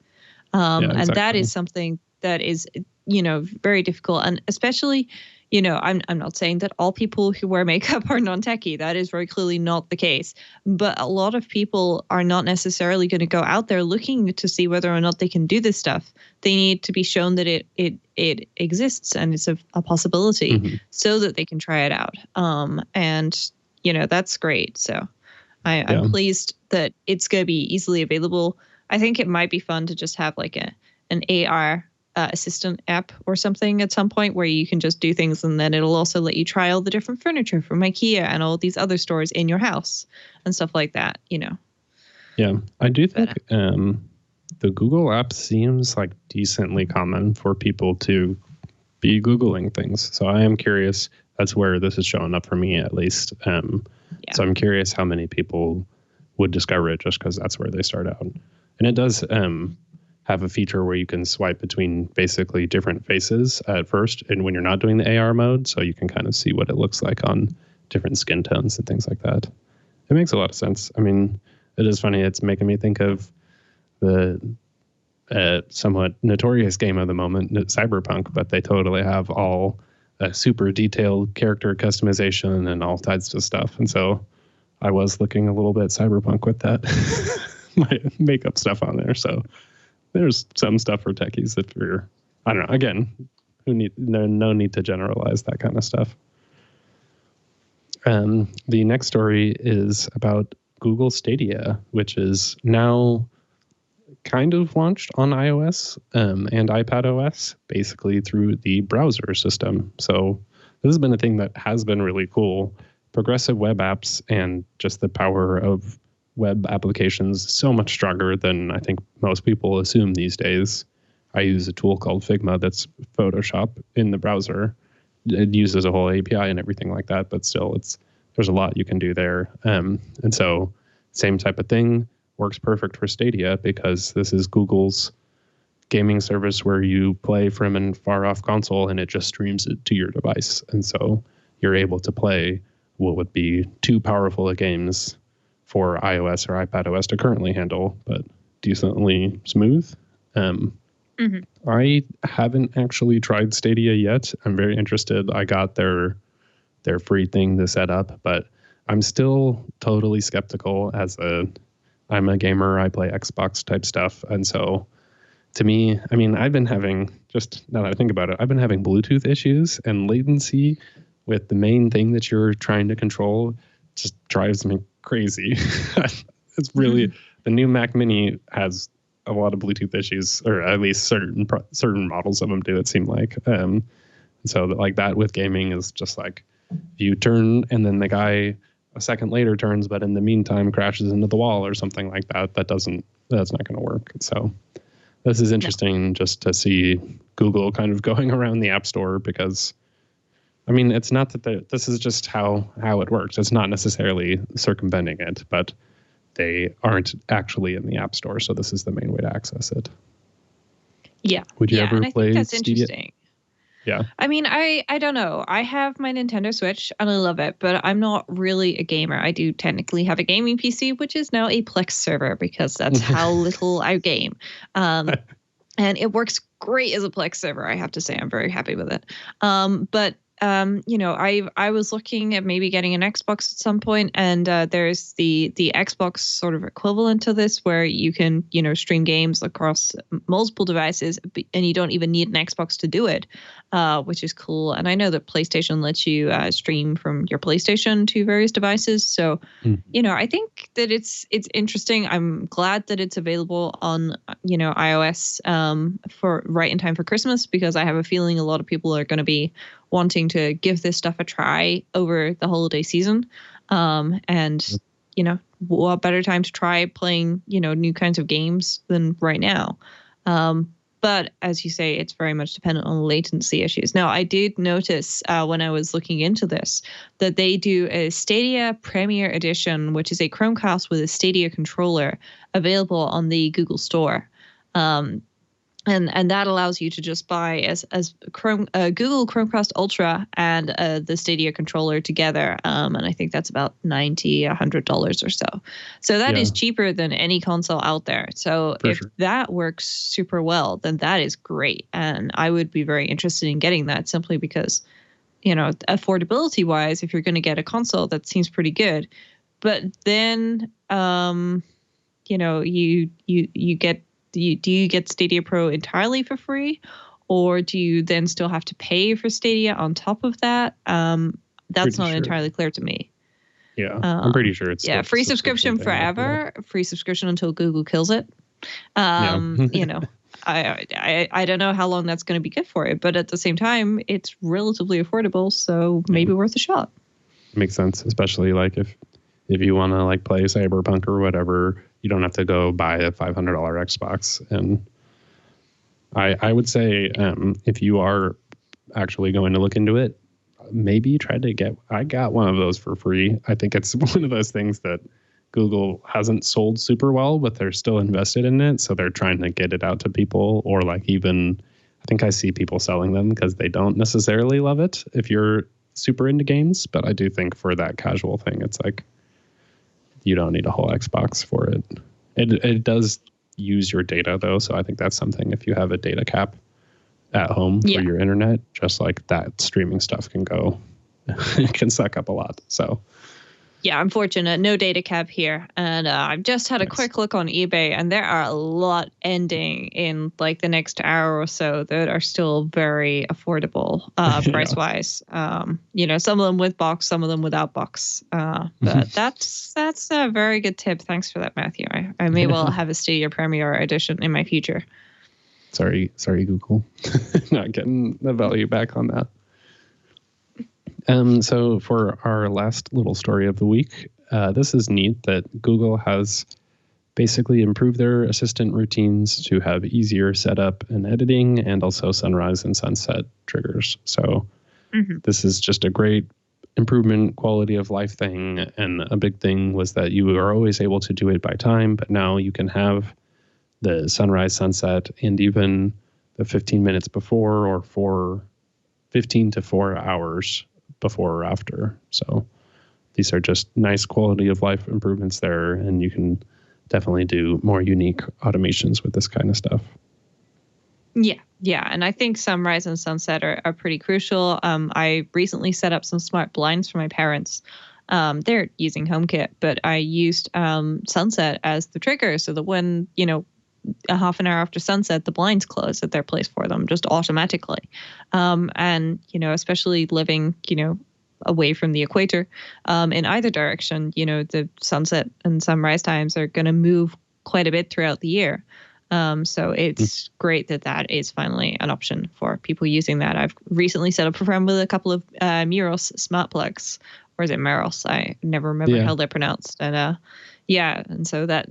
Exactly. And that is something that is, very difficult. And especially, I'm not saying that all people who wear makeup are non-techie. That is very clearly not the case. But a lot of people are not necessarily going to go out there looking to see whether or not they can do this stuff. They need to be shown that it exists and it's a possibility so that they can try it out. And, that's great. So I'm pleased that it's going to be easily available. I think it might be fun to just have like an AR assistant app or something at some point where you can just do things, and then it'll also let you try all the different furniture from IKEA and all these other stores in your house and stuff like that, Yeah, I do think the Google app seems like decently common for people to be Googling things. So I am curious. That's where this is showing up for me, at least. So I'm curious how many people would discover it just because that's where they start out. And it does have a feature where you can swipe between basically different faces at first, and when you're not doing the AR mode, so you can kind of see what it looks like on different skin tones and things like that. It makes a lot of sense. I mean, it is funny. It's making me think of the somewhat notorious game of the moment, Cyberpunk, but they totally have all super detailed character customization and all types of stuff. And so I was looking a little bit Cyberpunk with that, my makeup stuff on there. So there's some stuff for techies if you're, I don't know, again, no need to generalize that kind of stuff. The next story is about Google Stadia, which is now kind of launched on iOS and iPadOS, basically through the browser system. So this has been a thing that has been really cool. Progressive web apps and just the power of web applications so much stronger than I think most people assume these days. I use a tool called Figma that's Photoshop in the browser. It uses a whole API and everything like that, but still there's a lot you can do there. And so same type of thing works perfect for Stadia because this is Google's gaming service where you play from a far off console and it just streams it to your device. And so you're able to play what would be too powerful of games for iOS or iPadOS to currently handle, but decently smooth. I haven't actually tried Stadia yet. I'm very interested. I got their free thing to set up, but I'm still totally skeptical I'm a gamer. I play Xbox type stuff. And so to me, I mean, I've been having, just now that I think about it, I've been having Bluetooth issues, and latency with the main thing that you're trying to control just drives me crazy. It's really, the new Mac Mini has a lot of Bluetooth issues, or at least certain models of them do, it seem like. So like that with gaming is just like, you turn and then the guy a second later turns, but in the meantime crashes into the wall or something like that. That's not going to work. So this is interesting just to see Google kind of going around the App Store, because I mean, it's not that this is just how it works. It's not necessarily circumventing it, but they aren't actually in the App Store. So this is the main way to access it. Yeah. Would you ever play that's Stadia? Interesting. Yeah. I mean, I don't know. I have my Nintendo Switch and I love it, but I'm not really a gamer. I do technically have a gaming PC, which is now a Plex server because that's how little I game. And it works great as a Plex server, I have to say. I'm very happy with it. But I was looking at maybe getting an Xbox at some point, and there's the Xbox sort of equivalent to this, where you can stream games across multiple devices, and you don't even need an Xbox to do it, which is cool. And I know that PlayStation lets you stream from your PlayStation to various devices, so I think that it's interesting. I'm glad that it's available on iOS for right in time for Christmas, because I have a feeling a lot of people are going to be wanting to give this stuff a try over the holiday season. And what better time to try playing, new kinds of games than right now. But as you say, it's very much dependent on latency issues. Now, I did notice when I was looking into this that they do a Stadia Premier Edition, which is a Chromecast with a Stadia controller available on the Google Store. And that allows you to just buy as Google Chromecast Ultra and the Stadia controller together. And I think that's about $90, $100 or so. So that is cheaper than any console out there. So if that works super well, then that is great. And I would be very interested in getting that, simply because, affordability wise, if you're going to get a console, that seems pretty good. But then, you get, do you get Stadia Pro entirely for free, or do you then still have to pay for Stadia on top of that? That's not entirely clear to me. Yeah, I'm pretty sure it's free subscription forever, free subscription until Google kills it. I don't know how long that's going to be good for it, but at the same time, it's relatively affordable, so maybe worth a shot. Makes sense, especially like if you want to like play Cyberpunk or whatever, you don't have to go buy a $500 Xbox. And I would say if you are actually going to look into it, maybe try to get. I got one of those for free. I think it's one of those things that Google hasn't sold super well, but they're still invested in it. So they're trying to get it out to people, or like even I think I see people selling them because they don't necessarily love it if you're super into games. But I do think for that casual thing, it's like you don't need a whole Xbox for it. It does use your data though. So I think that's something if you have a data cap at home for your internet, just like that streaming stuff can go, it can suck up a lot. So yeah, I'm fortunate. No data cap here. And I've just had a quick look on eBay, and there are a lot ending in like the next hour or so that are still very affordable price-wise. Some of them with box, some of them without box. But that's a very good tip. Thanks for that, Matthew. I may well have a Stadia Premier edition in my future. Sorry, Google. Not getting the value back on that. So for our last little story of the week, this is neat that Google has basically improved their assistant routines to have easier setup and editing, and also sunrise and sunset triggers. So this is just a great improvement, quality of life thing. And a big thing was that you are always able to do it by time, but now you can have the sunrise, sunset, and even the 15 minutes before or 15 to 4 hours before or after. So these are just nice quality of life improvements there, and you can definitely do more unique automations with this kind of stuff. Yeah. And I think sunrise and sunset are pretty crucial. I recently set up some smart blinds for my parents. They're using HomeKit, but I used sunset as the trigger so that when, a half an hour after sunset, the blinds close at their place for them just automatically. And, especially living, away from the equator, in either direction, the sunset and sunrise times are going to move quite a bit throughout the year. So it's great that is finally an option for people using that. I've recently set up a friend with a couple of Muros smart plugs, or is it Meros? I never remember how they're pronounced. And and so that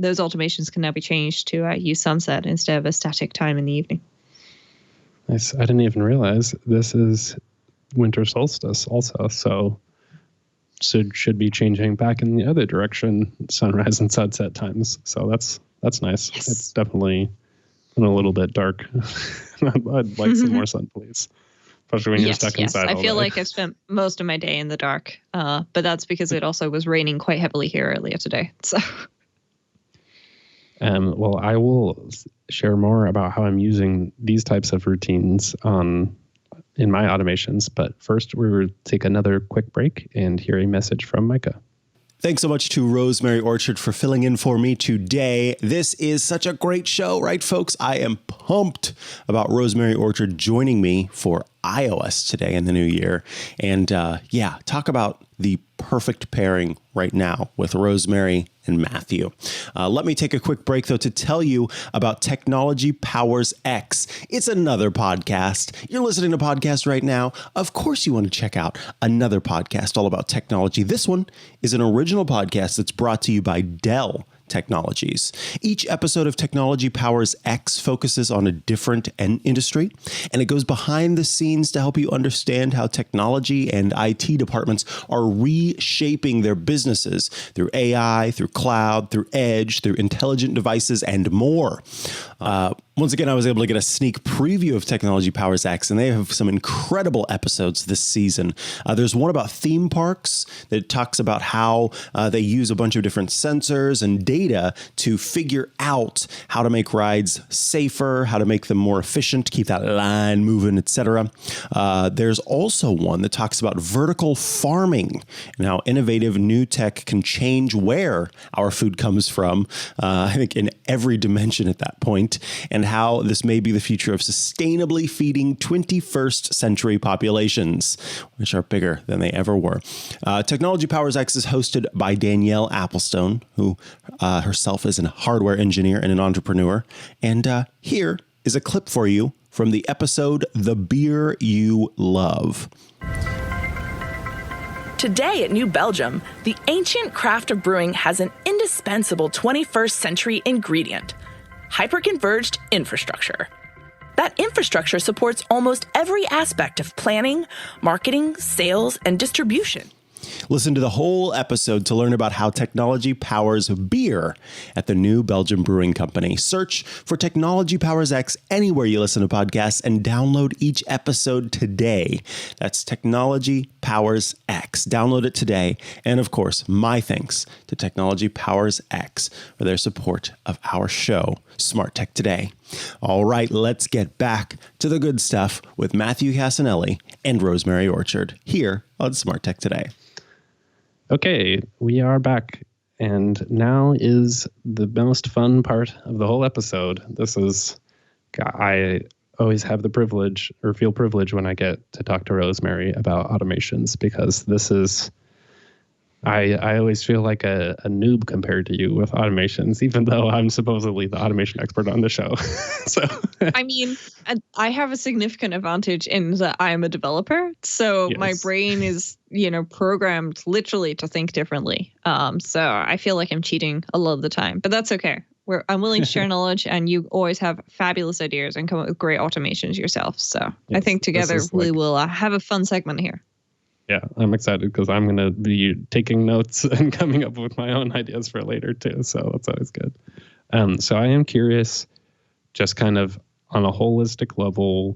those automations can now be changed to use sunset instead of a static time in the evening. Nice. I didn't even realize this is winter solstice also. So should be changing back in the other direction, sunrise and sunset times. So that's nice. Yes. It's definitely a little bit dark. I'd like some more sun, please. Especially when you're stuck inside all I feel day. like I've spent most of my day in the dark, but that's because it also was raining quite heavily here earlier today. So. Well, I will share more about how I'm using these types of routines in my automations. But first, we will take another quick break and hear a message from Micah. Thanks so much to Rosemary Orchard for filling in for me today. This is such a great show, right, folks? I am pumped about Rosemary Orchard joining me for iOS today in the new year. And talk about the perfect pairing right now with Rosemary and Matthew. Let me take a quick break, though, to tell you about Technology Powers X. It's another podcast. You're listening to podcasts right now. Of course, you want to check out another podcast all about technology. This one is an original podcast that's brought to you by Dell Technologies. Each episode of Technology Powers X focuses on a different industry, and it goes behind the scenes to help you understand how technology and IT departments are reshaping their businesses through AI, through cloud, through edge, through intelligent devices, and more. Once again, I was able to get a sneak preview of Technology Powers X, and they have some incredible episodes this season. There's one about theme parks that talks about how they use a bunch of different sensors and data to figure out how to make rides safer, how to make them more efficient, keep that line moving, etc. There's also one that talks about vertical farming and how innovative new tech can change where our food comes from, I think in every dimension at that point, and how this may be the future of sustainably feeding 21st century populations, which are bigger than they ever were. Technology Powers X is hosted by Danielle Applestone, who herself is a hardware engineer and an entrepreneur. And here is a clip for you from the episode The Beer You Love. Today at New Belgium, the ancient craft of brewing has an indispensable 21st century ingredient: hyperconverged infrastructure. That infrastructure supports almost every aspect of planning, marketing, sales, and distribution. Listen to the whole episode to learn about how technology powers beer at the New Belgium Brewing Company. Search for Technology Powers X anywhere you listen to podcasts and download each episode today. That's Technology Powers X. Download it today. And of course, my thanks to Technology Powers X for their support of our show, Smart Tech Today. All right, let's get back to the good stuff with Matthew Cassinelli and Rosemary Orchard here on Smart Tech Today. Okay, we are back, and now is the most fun part of the whole episode. I always have the privilege, or feel privileged when I get to talk to Rosemary about automations, because this is, I always feel like a noob compared to you with automations, even though I'm supposedly the automation expert on the show. So I mean, I have a significant advantage in that I am a developer. So my brain is, programmed literally to think differently. So I feel like I'm cheating a lot of the time, but that's okay. I'm willing to share knowledge, and you always have fabulous ideas and come up with great automations yourself. So I think together we will have a fun segment here. Yeah, I'm excited because I'm going to be taking notes and coming up with my own ideas for later too. So that's always good. So I am curious, just kind of on a holistic level,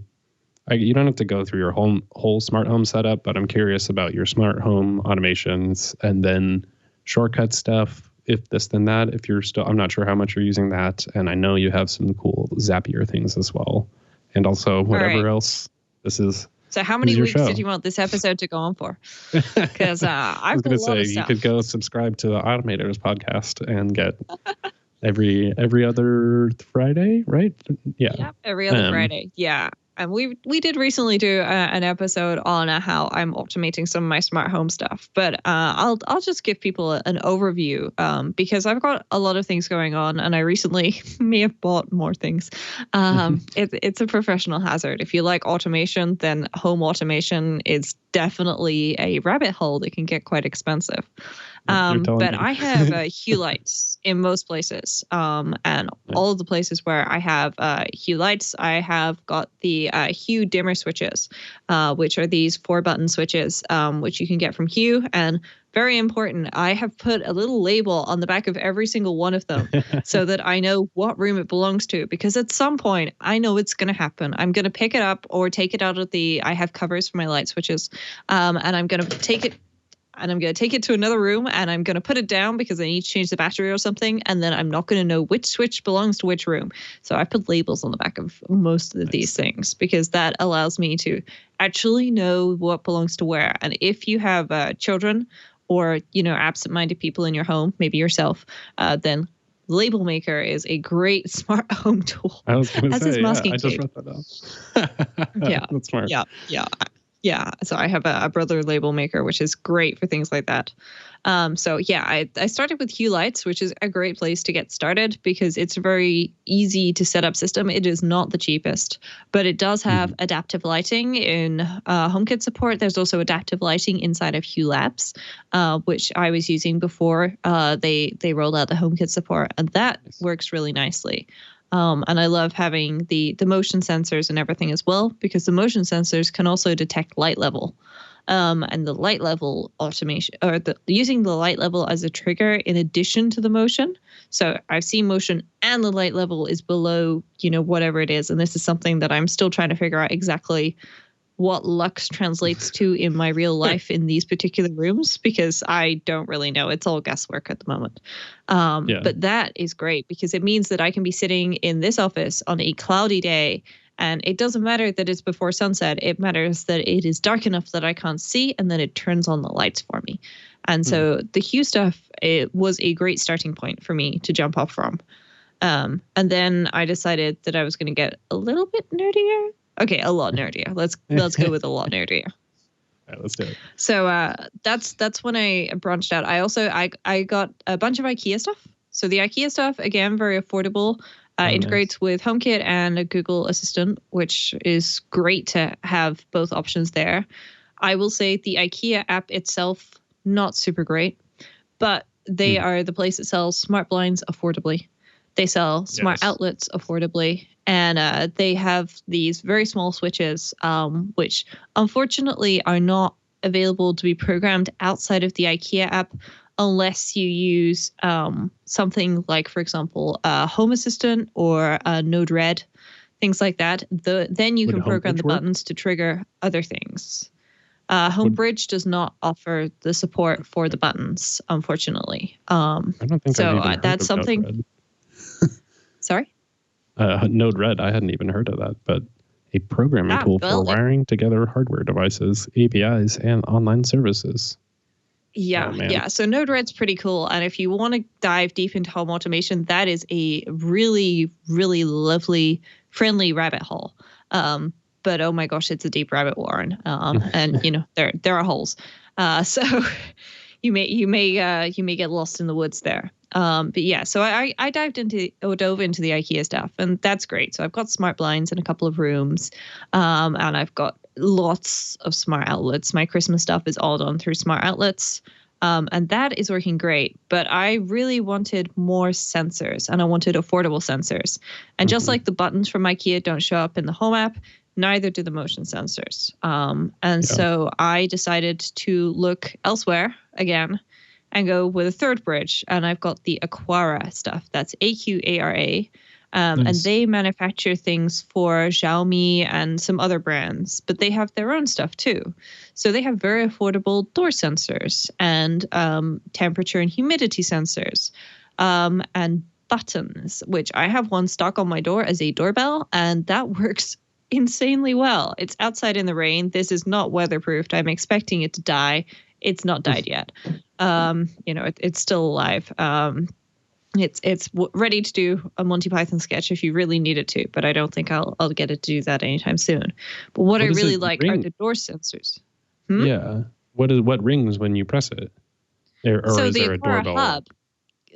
you don't have to go through your whole smart home setup, but I'm curious about your smart home automations and then shortcut stuff, if this then that, if you're still, I'm not sure how much you're using that. And I know you have some cool Zapier things as well. And also whatever else this is. So how many weeks did you want this episode to go on for? Because I've got a lot of stuff. You could go subscribe to the Automators podcast and get every other Friday, right? Yeah. Yep, every other Friday. Yeah. And we did recently do an episode on how I'm automating some of my smart home stuff, but I'll just give people an overview because I've got a lot of things going on, and I recently may have bought more things. It's a professional hazard. If you like automation, then home automation is definitely a rabbit hole that can get quite expensive. But I have Hue lights in most places, and all of the places where I have Hue lights, I have got the Hue dimmer switches, which are these 4-button switches, which you can get from Hue. And very important, I have put a little label on the back of every single one of them so that I know what room it belongs to, because at some point I know it's going to happen. I'm going to pick it up or take it out of I have covers for my light switches, and I'm going to take it. And I'm going to take it to another room, and I'm going to put it down because I need to change the battery or something. And then I'm not going to know which switch belongs to which room. So I put labels on the back of most of these things because that allows me to actually know what belongs to where. And if you have children or, absent-minded people in your home, maybe yourself, then Label Maker is a great smart home tool. I was going to say, I just wrote that down. Yeah. That's smart. Yeah, so I have a Brother Label Maker, which is great for things like that. I started with Hue lights, which is a great place to get started because it's a very easy to set up system. It is not the cheapest, but it does have adaptive lighting in HomeKit support. There's also adaptive lighting inside of Hue Labs, which I was using before they rolled out the HomeKit support, and that works really nicely. And I love having the motion sensors and everything as well, because the motion sensors can also detect light level. And the light level automation, or using the light level as a trigger in addition to the motion. So I've seen motion and the light level is below, whatever it is. And this is something that I'm still trying to figure out exactly what lux translates to in my real life in these particular rooms, because I don't really know. It's all guesswork at the moment. But that is great because it means that I can be sitting in this office on a cloudy day, and it doesn't matter that it's before sunset. It matters that it is dark enough that I can't see, and then it turns on the lights for me. And so the Hue stuff, it was a great starting point for me to jump off from. And then I decided that I was going to get a little bit nerdier. Okay, a lot nerdier. Let's go with a lot nerdier. All right, let's do it. So that's when I branched out. I got a bunch of IKEA stuff. So the IKEA stuff, again, very affordable. Integrates with HomeKit and a Google Assistant, which is great to have both options there. I will say the IKEA app itself, not super great, but they are the place that sells smart blinds affordably. They sell smart outlets affordably, and they have these very small switches, which unfortunately are not available to be programmed outside of the IKEA app unless you use something like, for example, a Home Assistant or a Node-RED, things like that. Then you can program the buttons to trigger other things. Homebridge does not offer the support for the buttons, unfortunately. I don't think so. I've even heard That's of something. Node-RED. Sorry. Node-RED. I hadn't even heard of that, but a programming tool for wiring together hardware devices, APIs, and online services. Yeah. So Node-RED's pretty cool. And if you want to dive deep into home automation, that is a really, really lovely, friendly rabbit hole. But oh my gosh, it's a deep rabbit warren. And there are holes. So you may get lost in the woods there. But yeah, so I dove into the IKEA stuff, and that's great. So I've got smart blinds in a couple of rooms, and I've got lots of smart outlets. My Christmas stuff is all done through smart outlets, and that is working great. But I really wanted more sensors, and I wanted affordable sensors. And just like the buttons from IKEA don't show up in the Home app, neither do the motion sensors. So I decided to look elsewhere again and go with a third bridge. And I've got the Aquara stuff. That's AQARA. And they manufacture things for Xiaomi and some other brands, but they have their own stuff too. So they have very affordable door sensors and temperature and humidity sensors and buttons, which I have one stuck on my door as a doorbell, and that works insanely well. It's outside in the rain. This is not weatherproofed. I'm expecting it to die. It's not died yet. It's still alive. It's ready to do a Monty Python sketch if you really need it to, but I don't think I'll get it to do that anytime soon. But what I really like are the door sensors. Yeah. What rings when you press it? Or so is the there a Aquara doorbell? Hub.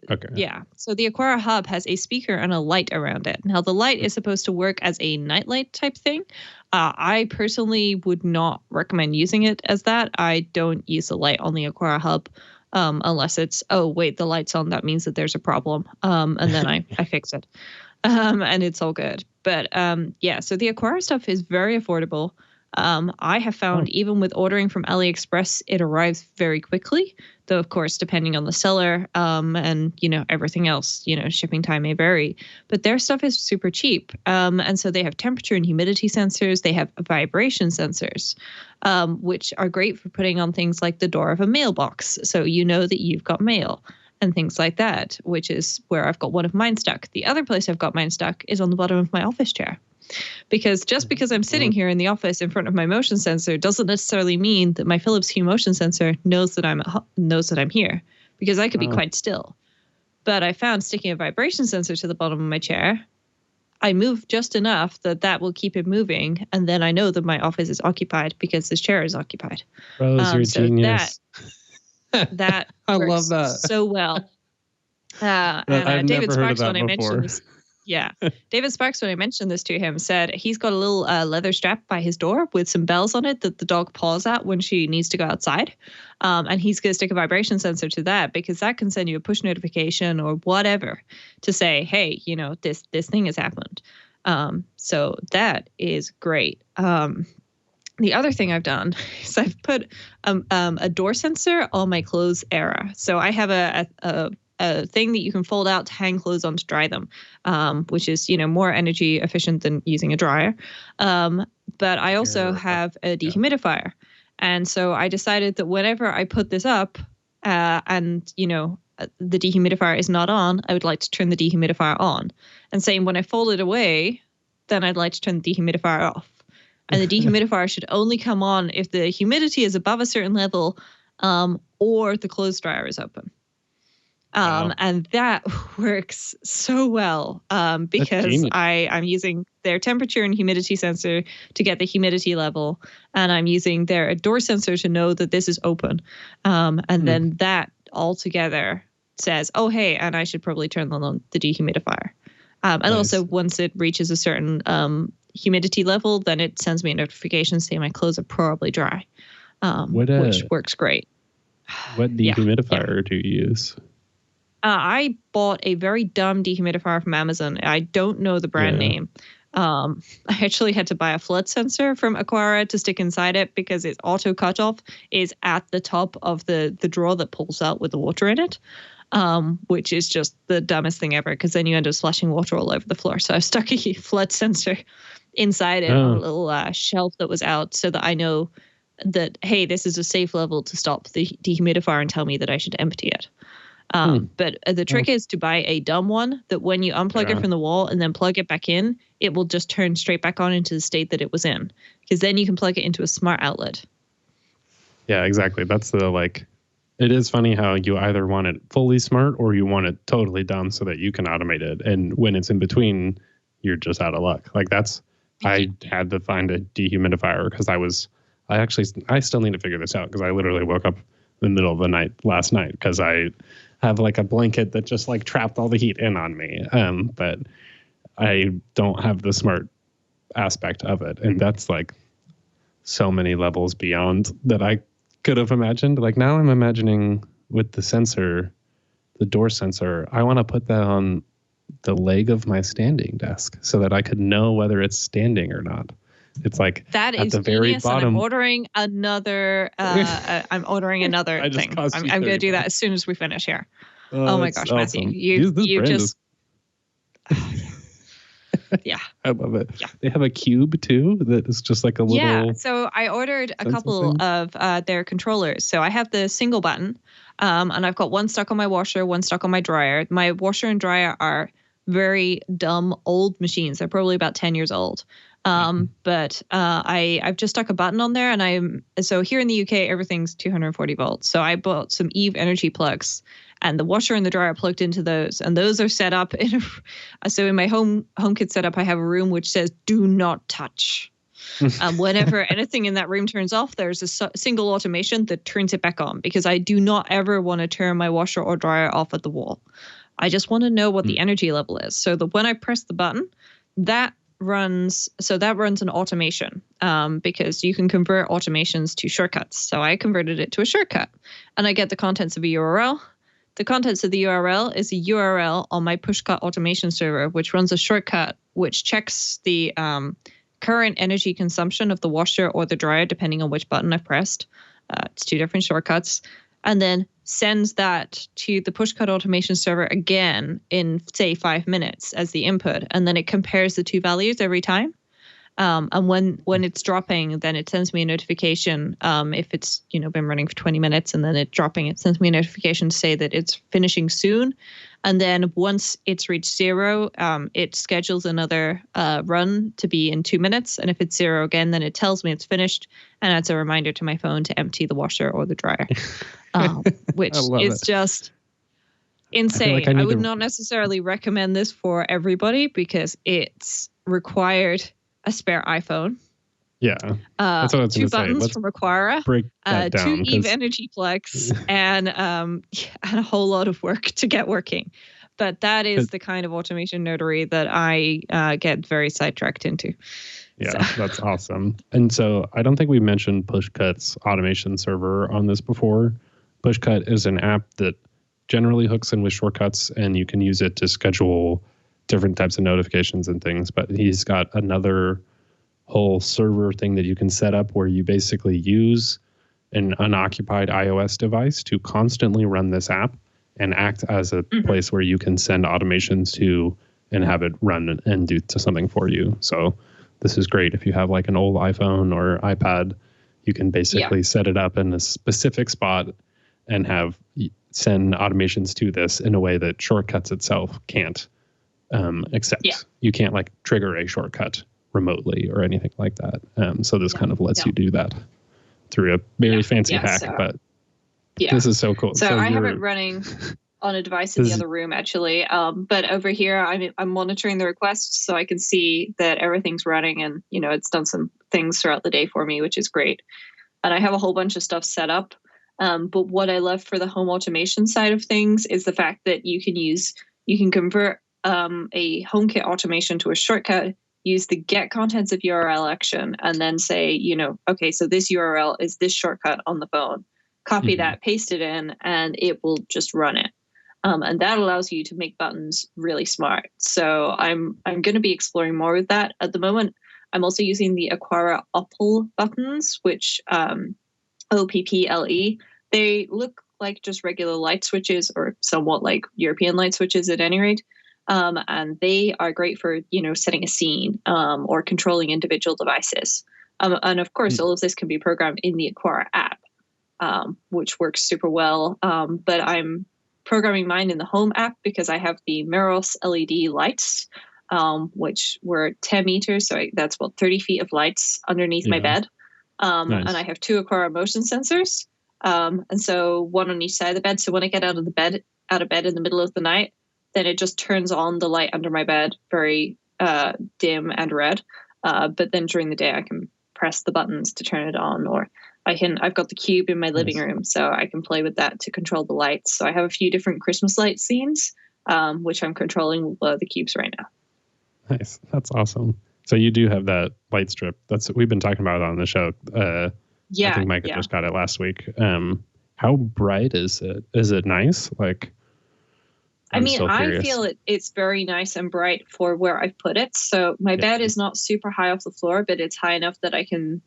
Okay. Yeah. So the Aquara Hub has a speaker and a light around it. Now the light is supposed to work as a nightlight type thing. I personally would not recommend using it as that. I don't use the light on the Aquara Hub unless it's, oh, wait, the light's on. That means that there's a problem. And then I fix it. And it's all good. But so the Aquara stuff is very affordable. I have found even with ordering from AliExpress, it arrives very quickly, though, of course, depending on the seller and, everything else, shipping time may vary. But their stuff is super cheap. And so they have temperature and humidity sensors. They have vibration sensors, which are great for putting on things like the door of a mailbox. So you know that you've got mail and things like that, which is where I've got one of mine stuck. The other place I've got mine stuck is on the bottom of my office chair. Because just because I'm sitting here in the office in front of my motion sensor doesn't necessarily mean that my Philips Hue motion sensor knows that I'm here, because I could be quite still. But I found sticking a vibration sensor to the bottom of my chair, I move just enough that will keep it moving, and then I know that my office is occupied because this chair is occupied. Rose, you're a genius. That I works love that so well. I've David never heard Sparks, of that when I before. mentioned this. Yeah. David Sparks, when I mentioned this to him, said he's got a little leather strap by his door with some bells on it that the dog paws at when she needs to go outside. And he's going to stick a vibration sensor to that, because that can send you a push notification or whatever to say, hey, this thing has happened. So that is great. The other thing I've done is I've put a door sensor on my clothes era. So I have a thing that you can fold out to hang clothes on to dry them, which is, more energy efficient than using a dryer. But I also have a dehumidifier. And so I decided that whenever I put this up and, the dehumidifier is not on, I would like to turn the dehumidifier on. And saying when I fold it away, then I'd like to turn the dehumidifier off. And the dehumidifier should only come on if the humidity is above a certain level or the clothes dryer is open. And that works so well because I'm using their temperature and humidity sensor to get the humidity level, and I'm using their door sensor to know that this is open. And then that all together says, oh, hey, and I should probably turn on the dehumidifier. And also once it reaches a certain humidity level, then it sends me a notification saying my clothes are probably dry, which works great. What dehumidifier do you use? I bought a very dumb dehumidifier from Amazon. I don't know the brand name. I actually had to buy a flood sensor from Aquara to stick inside it because its auto cutoff is at the top of the drawer that pulls out with the water in it, which is just the dumbest thing ever because then you end up splashing water all over the floor. So I stuck a flood sensor inside it on a little shelf that was out so that I know that, hey, this is a safe level to stop the dehumidifier and tell me that I should empty it. But the trick is to buy a dumb one that when you unplug it from the wall and then plug it back in, it will just turn straight back on into the state that it was in, because then you can plug it into a smart outlet. Yeah, exactly. That's it is funny how you either want it fully smart or you want it totally dumb so that you can automate it. And when it's in between, you're just out of luck. I had to find a dehumidifier because I still need to figure this out because I literally woke up in the middle of the night last night because I have a blanket that just trapped all the heat in on me. But I don't have the smart aspect of it. And that's so many levels beyond that I could have imagined. Now I'm imagining with the sensor, the door sensor, I want to put that on the leg of my standing desk so that I could know whether it's standing or not. It's that at is the very genius, bottom. And I'm ordering another. I'm ordering another thing. I'm going to do that as soon as we finish here. Oh my gosh, awesome. Matthew, you just. Yeah, I love it. Yeah. They have a cube too that is just a little. Yeah, so I ordered a couple of their controllers. So I have the single button, and I've got one stuck on my washer, one stuck on my dryer. My washer and dryer are very dumb old machines. They're probably about 10 years old. But I've just stuck a button on there, and so here in the UK everything's 240 volts. So I bought some Eve energy plugs, and the washer and the dryer are plugged into those, and those are set up so in my HomeKit setup I have a room which says do not touch. Whenever anything in that room turns off, there's a single automation that turns it back on, because I do not ever want to turn my washer or dryer off at the wall. I just want to know what the energy level is, so that when I press the button, that runs an automation, because you can convert automations to shortcuts. So I converted it to a shortcut, and I get the contents of a URL. The contents of the URL is a URL on my pushcut automation server, which runs a shortcut which checks the current energy consumption of the washer or the dryer, depending on which button I've pressed. It's two different shortcuts, and then sends that to the pushcut automation server again in, say, 5 minutes as the input. And then it compares the two values every time. And when it's dropping, then it sends me a notification. If it's, been running for 20 minutes and then it's dropping, it sends me a notification to say that it's finishing soon. And then once it's reached 0, it schedules another run to be in 2 minutes. And if it's 0 again, then it tells me it's finished and adds a reminder to my phone to empty the washer or the dryer, which is just insane. I would not necessarily recommend this for everybody because it's required a spare iPhone. Yeah, that's what I was 2 buttons from Aquara, break that down, 2 Eve energy plugs, and a whole lot of work to get working. But that is the kind of automation nerdery that I get very sidetracked into. Yeah, so. That's awesome. And so I don't think we mentioned Pushcut's automation server on this before. Pushcut is an app that generally hooks in with shortcuts, and you can use it to schedule different types of notifications and things. But he's got another whole server thing that you can set up where you basically use an unoccupied iOS device to constantly run this app and act as a place where you can send automations to and have it run and do something for you. So this is great. If you have an old iPhone or iPad, you can basically set it up in a specific spot and send automations to this in a way that Shortcuts itself can't accept. You can't trigger a shortcut remotely or anything like that. So this kind of lets you do that through a very fancy hack, but this is so cool. So I have it running on a device in the other room, actually. But over here, I'm monitoring the requests so I can see that everything's running, and it's done some things throughout the day for me, which is great. And I have a whole bunch of stuff set up. But what I love for the home automation side of things is the fact that you can convert a HomeKit automation to a shortcut, use the get contents of URL action, and then say, okay, so this URL is this shortcut on the phone. Copy that, paste it in, and it will just run it. And that allows you to make buttons really smart. So I'm going to be exploring more with that. At the moment, I'm also using the Aqara Opple buttons, which OPPLE. They look like just regular light switches, or somewhat like European light switches at any rate. And they are great for, setting a scene or controlling individual devices. And of course, all of this can be programmed in the Aqara app, which works super well. But I'm programming mine in the Home app because I have the Meros LED lights, which were 10 meters. So that's about 30 feet of lights underneath my bed. Nice. And I have 2 Aqara motion sensors. And so one on each side of the bed. So when I get out of bed in the middle of the night, then it just turns on the light under my bed, very dim and red. But then during the day, I can press the buttons to turn it on, or I've got the cube in my living room, so I can play with that to control the lights. So I have a few different Christmas light scenes, which I'm controlling with the cubes right now. Nice. That's awesome. So you do have that light strip. We've been talking about it on the show. I think Micah just got it last week. How bright is it? Is it nice? I feel it's very nice and bright for where I've put it. So my bed is not super high off the floor, but it's high enough that I can,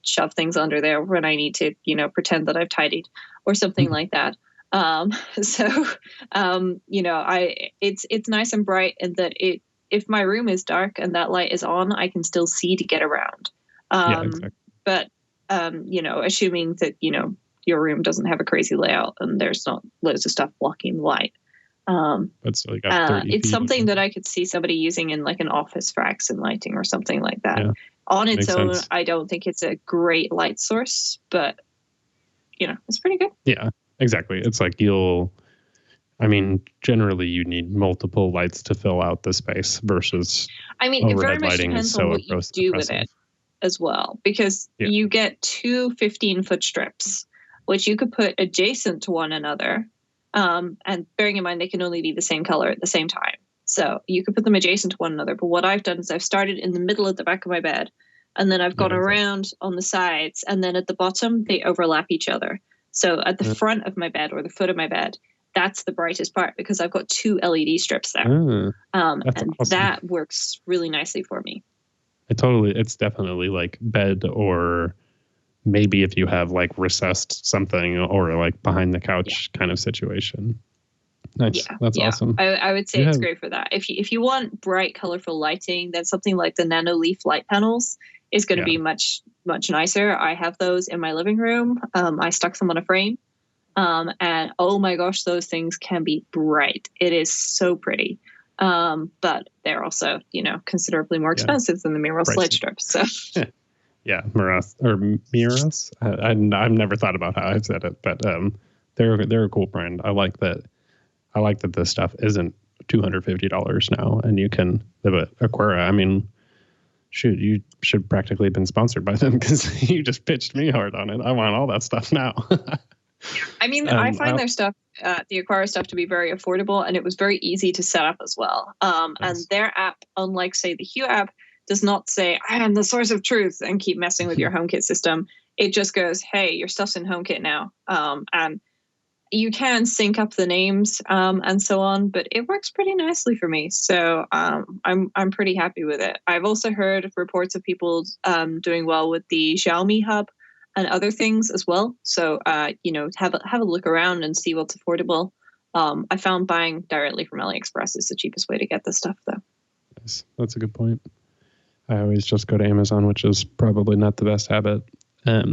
shove things under there when I need to, pretend that I've tidied or something like that. It's nice and bright, and that if my room is dark and that light is on, I can still see to get around. Exactly. But, assuming that, your room doesn't have a crazy layout and there's not loads of stuff blocking the light. It's something that I could see somebody using in an office for accent lighting or something like that. Yeah, on its own, sense. I don't think it's a great light source, but it's pretty good. Yeah, exactly. It's generally you need multiple lights to fill out the space versus it very much depends on what you do with it as well, because you get 2 15-foot strips, which you could put adjacent to one another. And bearing in mind, they can only be the same color at the same time. So you could put them adjacent to one another. But what I've done is I've started in the middle at the back of my bed, and then I've gone around on the sides, and then at the bottom, they overlap each other. So at the front of my bed, or the foot of my bed, that's the brightest part, because I've got 2 LED strips there. And awesome. That works really nicely for me. It's definitely bed, or maybe if you have recessed something, or behind the couch kind of situation. Nice. That's awesome. I would say it's great for that. If you want bright, colorful lighting, then something like the Nano Leaf light panels is going to be much, much nicer. I have those in my living room. I stuck them on a frame. And oh my gosh, those things can be bright. It is so pretty. But they're also, considerably more expensive than the Meros light strips. So. Yeah, Meros or Meros. I've never thought about how I've said it, but they're a cool brand. I like that this stuff isn't $250 now, and you can live at Aqara. Shoot, you should practically have been sponsored by them, because you just pitched me hard on it. I want all that stuff now. I find their stuff, the Aqara stuff, to be very affordable, and it was very easy to set up as well. Nice. And their app, unlike say the Hue app, does not say, I am the source of truth, and keep messing with your HomeKit system. It just goes, hey, your stuff's in HomeKit now. And you can sync up the names and so on, but it works pretty nicely for me. So I'm pretty happy with it. I've also heard reports of people doing well with the Xiaomi Hub and other things as well. So, have a look around and see what's affordable. I found buying directly from AliExpress is the cheapest way to get this stuff, though. Nice. That's a good point. I always just go to Amazon, which is probably not the best habit. I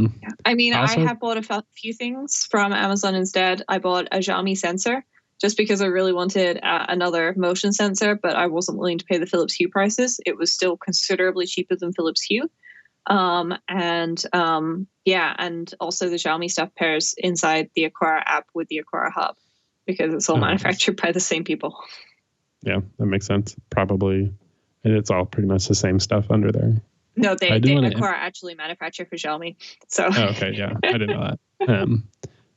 have bought a few things from Amazon instead. I bought a Xiaomi sensor just because I really wanted another motion sensor, but I wasn't willing to pay the Philips Hue prices. It was still considerably cheaper than Philips Hue. And also the Xiaomi stuff pairs inside the Aqara app with the Aqara Hub, because it's all manufactured by the same people. Yeah, that makes sense. Probably, and it's all pretty much the same stuff under there. No, they Aquara actually manufacture for Xiaomi. So okay, yeah, I didn't know that.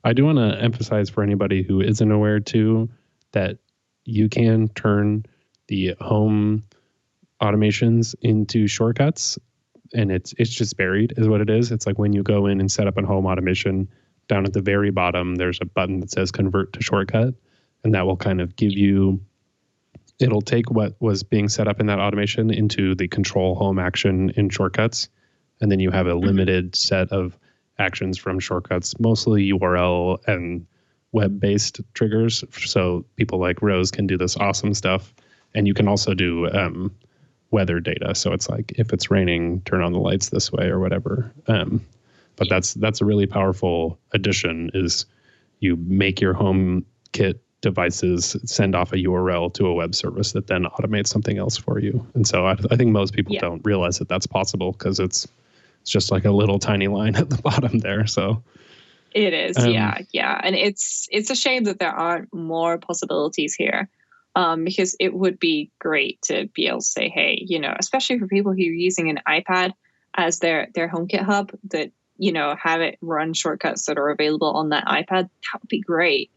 I do want to emphasize for anybody who isn't aware too that you can turn the home automations into shortcuts, and it's just buried is what it is. It's like when you go in and set up a home automation, down at the very bottom there's a button that says convert to shortcut, and that will kind of give you, it'll take what was being set up in that automation into the control home action in shortcuts, and then you have a limited set of actions from shortcuts, mostly URL and web-based triggers. So people like Rose can do this awesome stuff. And you can also do weather data. So it's like, if it's raining, turn on the lights this way or whatever. But that's a really powerful addition, is you make your HomeKit devices send off a URL to a web service that then automates something else for you. And so I think most people don't realize that that's possible, because it's just like a little tiny line at the bottom there. So it is, yeah. And it's a shame that there aren't more possibilities here, because it would be great to be able to say, hey, especially for people who are using an iPad as their HomeKit hub, that, have it run shortcuts that are available on that iPad. That would be great.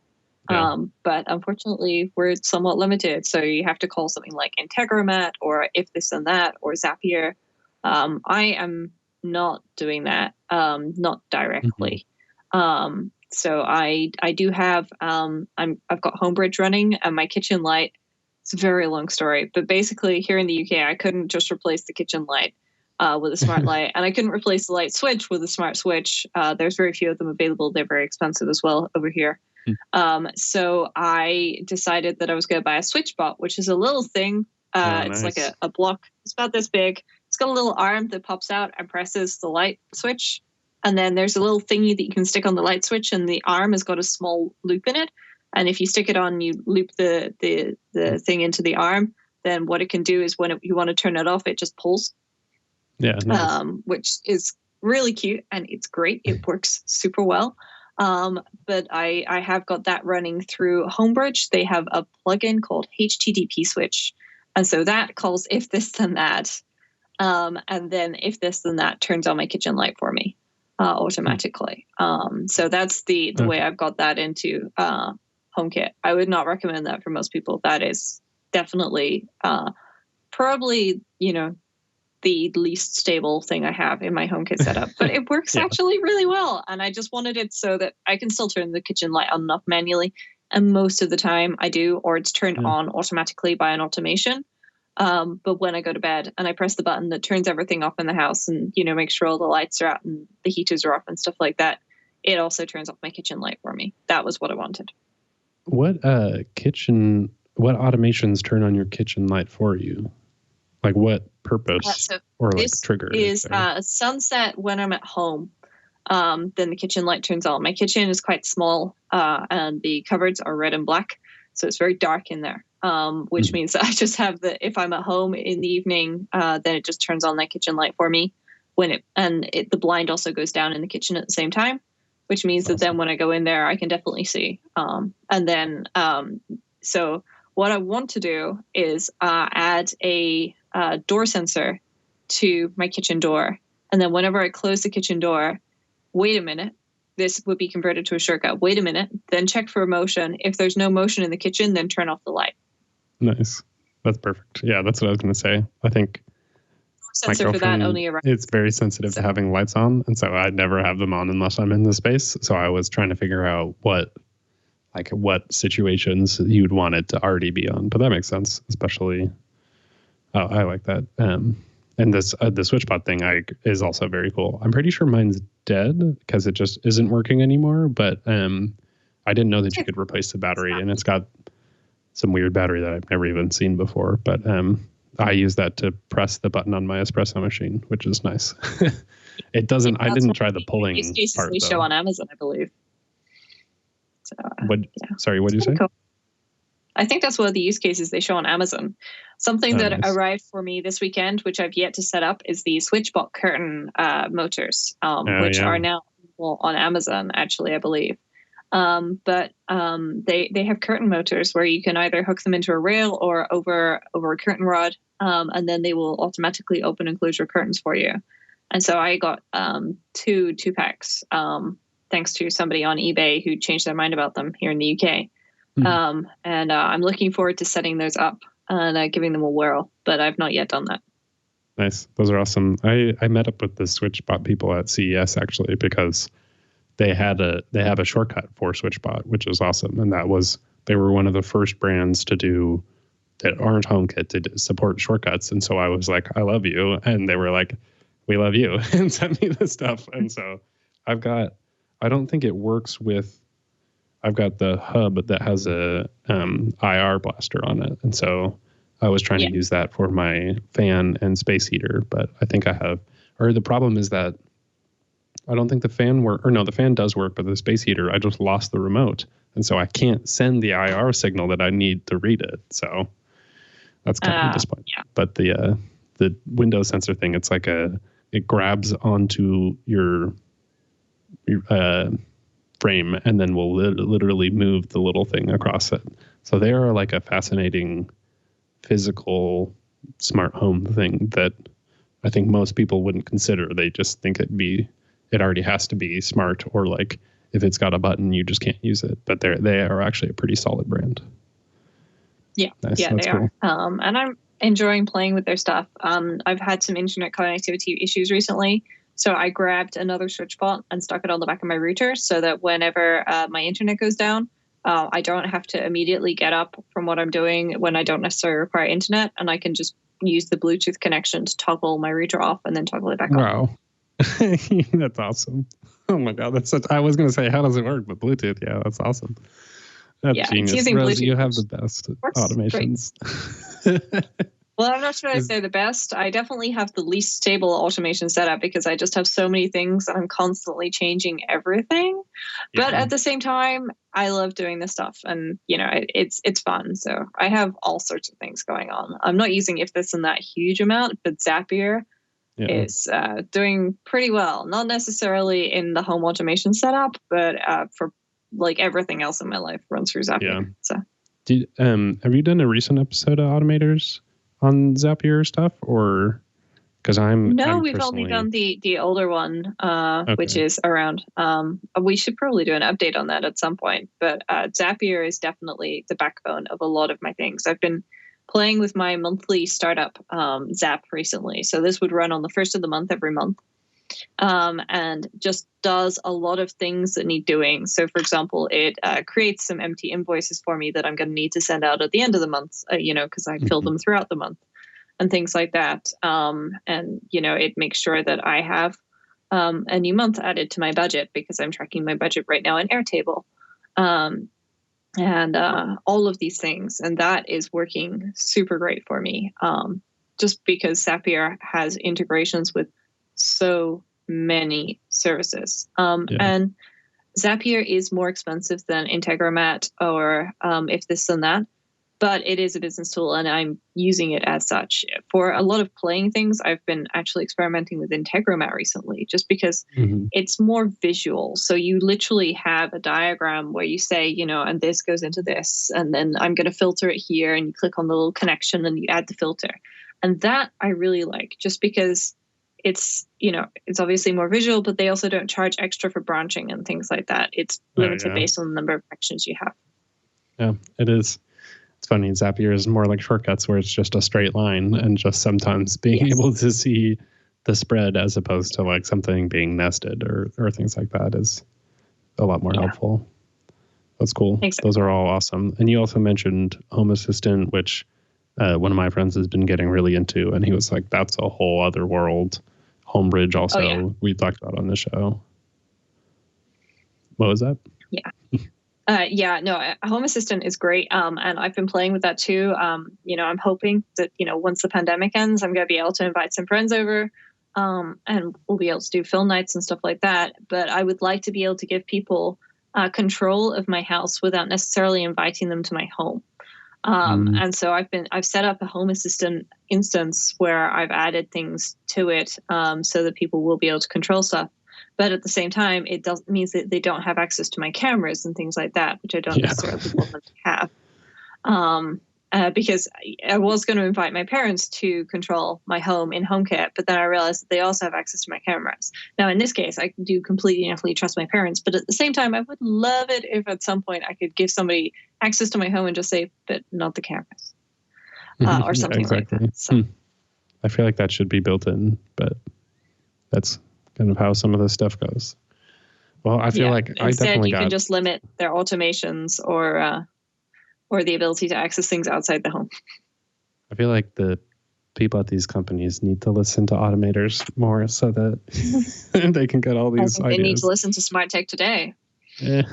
Yeah. But unfortunately, we're somewhat limited. So you have to call something like Integromat or If This and That or Zapier. I am not doing that, not directly. So I do have, I've got Homebridge running, and my kitchen light. It's a very long story, but basically here in the UK, I couldn't just replace the kitchen light with a smart light, and I couldn't replace the light switch with a smart switch. There's very few of them available. They're very expensive as well over here. So I decided that I was going to buy a SwitchBot, which is a little thing. It's like a block. It's about this big. It's got a little arm that pops out and presses the light switch. And then there's a little thingy that you can stick on the light switch, and the arm has got a small loop in it. And if you stick it on, you loop the thing into the arm, then what it can do is when you want to turn it off, it just pulls. Yeah. Nice. Which is really cute, and it's great. It works super well. But I have got that running through Homebridge. They have a plugin called HTTP Switch. And so that calls If This Then That. And then If This Then That turns on my kitchen light for me automatically. So that's the way I've got that into HomeKit. I would not recommend that for most people. That is definitely probably, the least stable thing I have in my HomeKit setup, but it works actually really well. And I just wanted it so that I can still turn the kitchen light on and off manually. And most of the time I do, or it's turned on automatically by an automation. But when I go to bed and I press the button that turns everything off in the house and, make sure all the lights are out and the heaters are off and stuff like that, it also turns off my kitchen light for me. That was what I wanted. What automations turn on your kitchen light for you? Like what purpose or like trigger? Is sunset when I'm at home. Then the kitchen light turns on. My kitchen is quite small, and the cupboards are red and black, so it's very dark in there. Which means that I just have if I'm at home in the evening, then it just turns on that kitchen light for me. The blind also goes down in the kitchen at the same time, which means that then when I go in there, I can definitely see. So what I want to do is add a door sensor to my kitchen door. And then whenever I close the kitchen door, wait a minute, this would be converted to a shortcut. Wait a minute, then check for motion. If there's no motion in the kitchen, then turn off the light. Nice. That's perfect. Yeah, that's what I was going to say. I think sensor for that only around. It's very sensitive to having lights on. And so I'd never have them on unless I'm in the space. So I was trying to figure out what situations you'd want it to already be on. But that makes sense, especially. Oh, I like that. And this the SwitchBot thing is also very cool. I'm pretty sure mine's dead because it just isn't working anymore. But I didn't know that you could replace the battery, and it's got some weird battery that I've never even seen before. But I use that to press the button on my espresso machine, which is nice. It doesn't. I didn't try the pulling part. They show on Amazon, I believe. So, Sorry, what did you say? Cool. I think that's one of the use cases they show on Amazon. Something that arrived for me this weekend, which I've yet to set up, is the SwitchBot curtain motors, which are now available on Amazon, actually, I believe. But they have curtain motors where you can either hook them into a rail or over a curtain rod, and then they will automatically open and close your curtains for you. And so I got two packs, thanks to somebody on eBay who changed their mind about them here in the UK. And I'm looking forward to setting those up and giving them a whirl, but I've not yet done that. Nice. Those are awesome. I met up with the SwitchBot people at CES actually because they have a shortcut for SwitchBot, which is awesome. And they were one of the first brands to do that aren't HomeKit to support shortcuts. And so I was like, I love you. And they were like, we love you, and sent me the stuff. And so I don't think it works with, I've got the hub that has a IR blaster on it. And so I was trying to use that for my fan and space heater, but I think the problem is that I don't think the fan the fan does work, but the space heater, I just lost the remote. And so I can't send the IR signal that I need to read it. So that's kind of disappointing. Yeah. But the Windows sensor thing, it's like it grabs onto your frame and then will literally move the little thing across it. So they are like a fascinating physical smart home thing that I think most people wouldn't consider. They just think it already has to be smart, or like if it's got a button, you just can't use it. But they are actually a pretty solid brand. Yeah, nice. Yeah, That's they cool. are. And I'm enjoying playing with their stuff. I've had some internet connectivity issues recently, so I grabbed another SwitchBot and stuck it on the back of my router so that whenever my internet goes down, I don't have to immediately get up from what I'm doing when I don't necessarily require internet, and I can just use the Bluetooth connection to toggle my router off and then toggle it back on. Wow. That's awesome. Oh my God. I was going to say, how does it work? But Bluetooth. Yeah, that's awesome. That's genius. Rose, you have the best automations. Well, I'm not sure I'd say the best. I definitely have the least stable automation setup because I just have so many things and I'm constantly changing everything. Yeah. But at the same time, I love doing this stuff, and it's fun. So I have all sorts of things going on. I'm not using If This and That huge amount, but Zapier is doing pretty well. Not necessarily in the home automation setup, but for like everything else in my life runs through Zapier. Yeah. So, have you done a recent episode of Automators on Zapier stuff, or because we've only done the older one, which is around. We should probably do an update on that at some point. But Zapier is definitely the backbone of a lot of my things. I've been playing with my monthly startup Zap recently. So this would run on the first of the month every month, and just does a lot of things that need doing. So, for example, it creates some empty invoices for me that I'm going to need to send out at the end of the month, because I fill them throughout the month and things like that. And, it makes sure that I have a new month added to my budget because I'm tracking my budget right now in Airtable. And all of these things. And that is working super great for me, just because Zapier has integrations with so many services. And Zapier is more expensive than Integromat or If This and That, but it is a business tool and I'm using it as such. For a lot of playing things, I've been actually experimenting with Integromat recently just because it's more visual. So you literally have a diagram where you say, and this goes into this, and then I'm going to filter it here, and you click on the little connection and you add the filter. And that I really like, just because it's obviously more visual, but they also don't charge extra for branching and things like that. It's limited based on the number of connections you have. Yeah, it is. It's funny. Zapier is more like shortcuts where it's just a straight line, and just sometimes being able to see the spread as opposed to like something being nested or things like that is a lot more helpful. That's cool. Exactly. Those are all awesome. And you also mentioned Home Assistant, which one of my friends has been getting really into, and he was like, that's a whole other world. Homebridge also, we talked about on the show. What was that? Yeah. Home Assistant is great. And I've been playing with that too. I'm hoping that, once the pandemic ends, I'm going to be able to invite some friends over, and we'll be able to do film nights and stuff like that. But I would like to be able to give people control of my house without necessarily inviting them to my home. And so I've set up a Home Assistant instance where I've added things to it, so that people will be able to control stuff. But at the same time, it means that they don't have access to my cameras and things like that, which I don't necessarily want them to have. Because I was going to invite my parents to control my home in HomeKit, but then I realized that they also have access to my cameras. Now, in this case, I do completely and utterly trust my parents, but at the same time, I would love it if at some point I could give somebody access to my home and just say, but not the cameras, or something like that. So. I feel like that should be built in, but that's kind of how some of this stuff goes. Well, I feel like I definitely you can just limit their automations or the ability to access things outside the home. I feel like the people at these companies need to listen to automators more so that they can get all these ideas. They need to listen to Smart Tech Today. I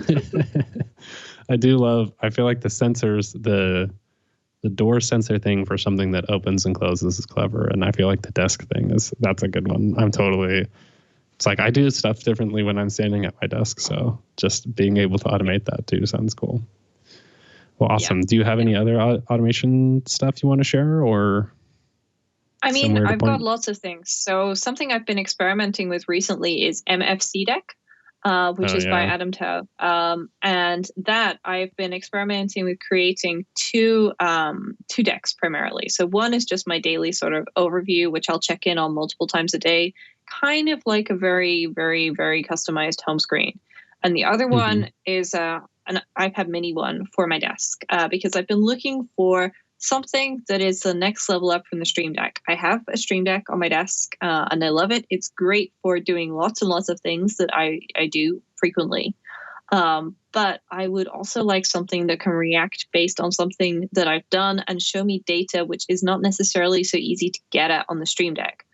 feel like the sensors, the door sensor thing for something that opens and closes is clever. And I feel like the desk thing that's a good one. It's like I do stuff differently when I'm standing at my desk. So just being able to automate that too sounds cool. Well, awesome. Yeah. Do you have any other automation stuff you want to share, or? I mean, I've got lots of things. So something I've been experimenting with recently is MFC Deck, which is by Adam Tao. And that I've been experimenting with creating two decks primarily. So one is just my daily sort of overview, which I'll check in on multiple times a day, kind of like a very, very, very customized home screen. And the other one is an iPad mini one for my desk, because I've been looking for something that is the next level up from the Stream Deck. I have a Stream Deck on my desk, and I love it. It's great for doing lots and lots of things that I do frequently. But I would also like something that can react based on something that I've done and show me data, which is not necessarily so easy to get at on the Stream Deck.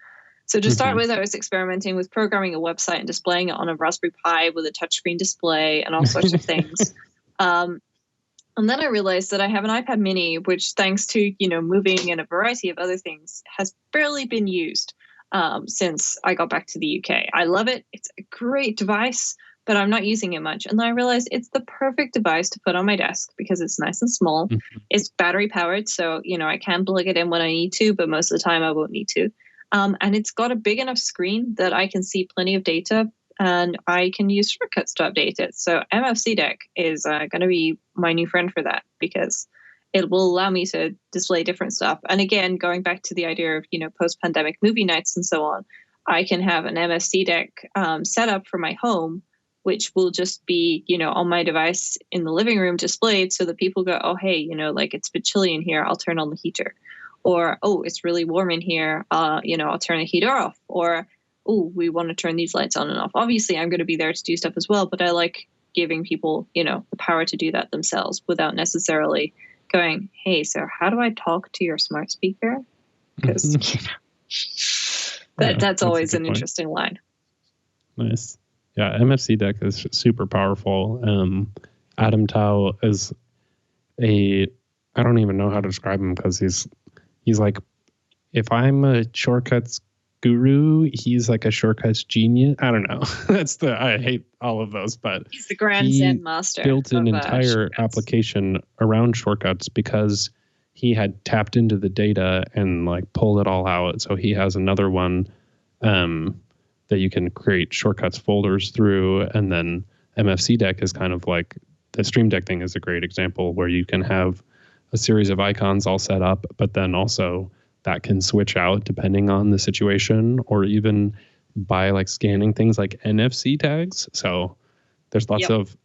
So to start with, I was experimenting with programming a website and displaying it on a Raspberry Pi with a touchscreen display and all sorts of things. And then I realized that I have an iPad mini, which thanks to, moving and a variety of other things, has barely been used since I got back to the UK. I love it. It's a great device, but I'm not using it much. And then I realized it's the perfect device to put on my desk because it's nice and small. It's battery powered. So, I can plug it in when I need to, but most of the time I won't need to. And it's got a big enough screen that I can see plenty of data and I can use shortcuts to update it. So MFC Deck is going to be my new friend for that because it will allow me to display different stuff. And again, going back to the idea of, post-pandemic movie nights and so on, I can have an MFC Deck set up for my home, which will just be, on my device in the living room displayed so that people go, oh, hey, it's a bit chilly in here. I'll turn on the heater. Or, oh, it's really warm in here. I'll turn the heater off. Or, oh, we want to turn these lights on and off. Obviously, I'm going to be there to do stuff as well, but I like giving people, the power to do that themselves without necessarily going, hey, so how do I talk to your smart speaker? Because that's always an interesting line. Nice. Yeah, MFC Deck is super powerful. Adam Tao is I don't even know how to describe him because he's like, if I'm a shortcuts guru, he's like a shortcuts genius. I don't know. I hate all of those, but he's the grand Zen master. Built an entire application around shortcuts because he had tapped into the data and pulled it all out. So he has another one that you can create shortcuts folders through. And then MFC Deck is kind of like the Stream Deck thing is a great example where you can have a series of icons all set up, but then also that can switch out depending on the situation or even by scanning things like NFC tags. So there's lots of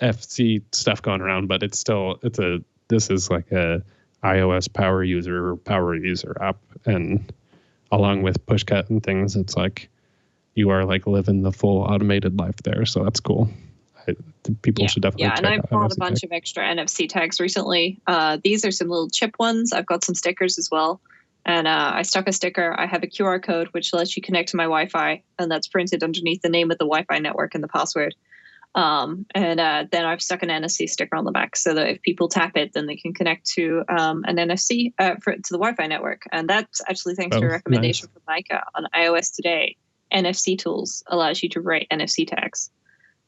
FC stuff going around, but this is like a iOS power user app. And along with Pushcut and things, it's like you are living the full automated life there. So that's cool. People should definitely check out. And I bought a bunch of extra NFC tags recently. These are some little chip ones. I've got some stickers as well. And I stuck a sticker. I have a QR code, which lets you connect to my Wi-Fi. And that's printed underneath the name of the Wi-Fi network and the password. And then I've stuck an NFC sticker on the back so that if people tap it, then they can connect to an NFC to the Wi-Fi network. And that's actually thanks to a recommendation from Micah on iOS Today. NFC Tools allows you to write NFC tags.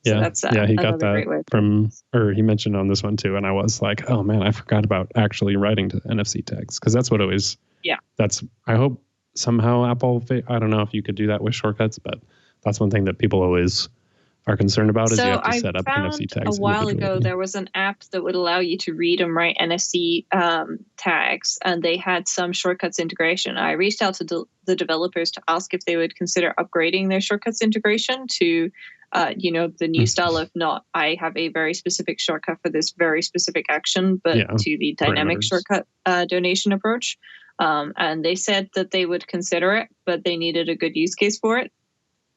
So he got that he mentioned on this one too. And I was like, oh man, I forgot about actually writing to NFC tags. Cause that's what it was. I hope somehow Apple, I don't know if you could do that with shortcuts, but that's one thing that people always are concerned about is you have to set up NFC tags. A while ago, there was an app that would allow you to read and write NFC tags, and they had some shortcuts integration. I reached out to the developers to ask if they would consider upgrading their shortcuts integration to, the new style of not, I have a very specific shortcut for this very specific action, but to the dynamic shortcut donation approach. And they said that they would consider it, but they needed a good use case for it.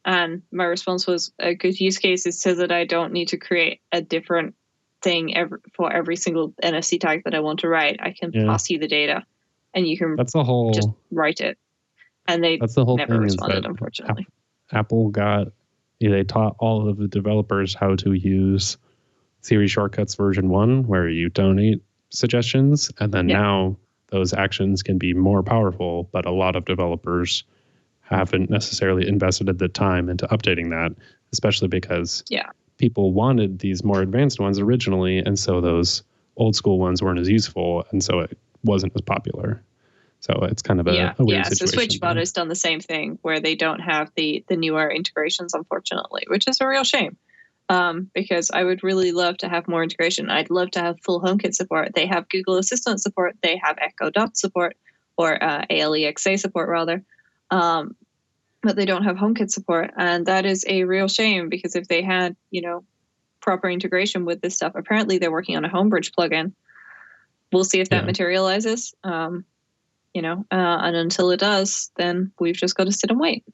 And my response was, a good use case is so that I don't need to create a different thing for every single NFC tag that I want to write. I can pass you the data, and you can just write it. And they never responded, unfortunately. Apple they taught all of the developers how to use Siri Shortcuts version 1, where you donate suggestions, and then now those actions can be more powerful, but a lot of developers haven't necessarily invested the time into updating that, especially because people wanted these more advanced ones originally, and so those old school ones weren't as useful, and so it wasn't as popular. So it's kind of a weird situation. So SwitchBot has done the same thing, where they don't have the newer integrations, unfortunately, which is a real shame. Because I would really love to have more integration. I'd love to have full HomeKit support. They have Google Assistant support. They have Echo Dot support, or ALEXA support, rather. But they don't have HomeKit support. And that is a real shame, because if they had, proper integration with this stuff, apparently they're working on a Homebridge plugin. We'll see if that materializes. And until it does, then we've just got to sit and wait.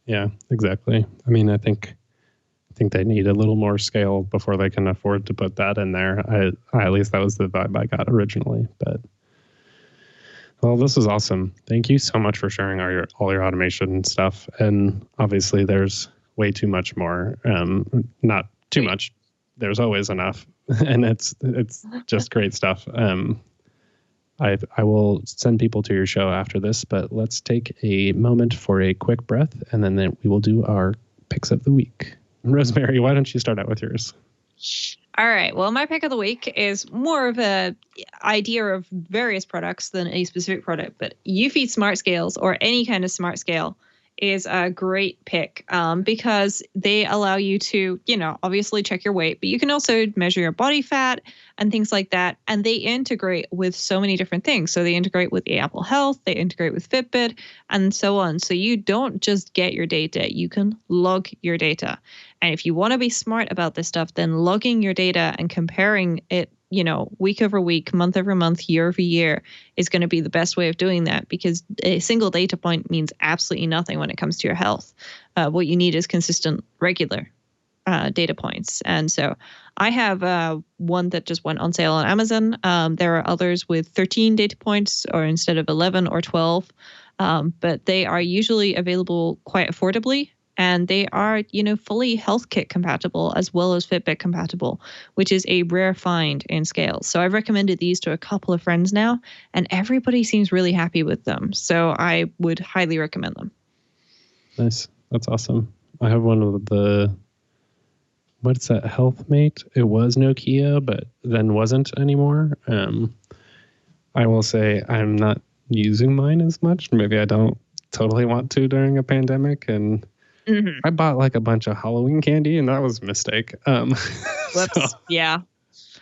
Yeah, exactly. I mean, I think they need a little more scale before they can afford to put that in there. At least that was the vibe I got originally. But well, this is awesome. Thank you so much for sharing all your automation stuff. And obviously, there's way too much more. Not too much. There's always enough, and it's just great stuff. I will send people to your show after this, but let's take a moment for a quick breath, and then we will do our picks of the week. Rosemary, why don't you start out with yours? All right. Well, my pick of the week is more of a idea of various products than a specific product, but Eufy Smart Scales, or any kind of smart scale, is a great pick because they allow you to, obviously check your weight, but you can also measure your body fat and things like that. And they integrate with so many different things. So they integrate with the Apple Health, they integrate with Fitbit, and so on. So you don't just get your data, you can log your data. And if you want to be smart about this stuff, then logging your data and comparing it, week over week, month over month, year over year is going to be the best way of doing that, because a single data point means absolutely nothing when it comes to your health. What you need is consistent, regular data points. And so I have one that just went on sale on Amazon. There are others with 13 data points, or instead of 11 or 12, but they are usually available quite affordably. And they are, fully HealthKit compatible as well as Fitbit compatible, which is a rare find in scales. So I've recommended these to a couple of friends now, and everybody seems really happy with them. So I would highly recommend them. Nice. That's awesome. I have one of what's that, HealthMate? It was Nokia, but then wasn't anymore. I will say I'm not using mine as much. Maybe I don't totally want to during a pandemic, and I bought like a bunch of Halloween candy, and that was a mistake. Whoops. Yeah.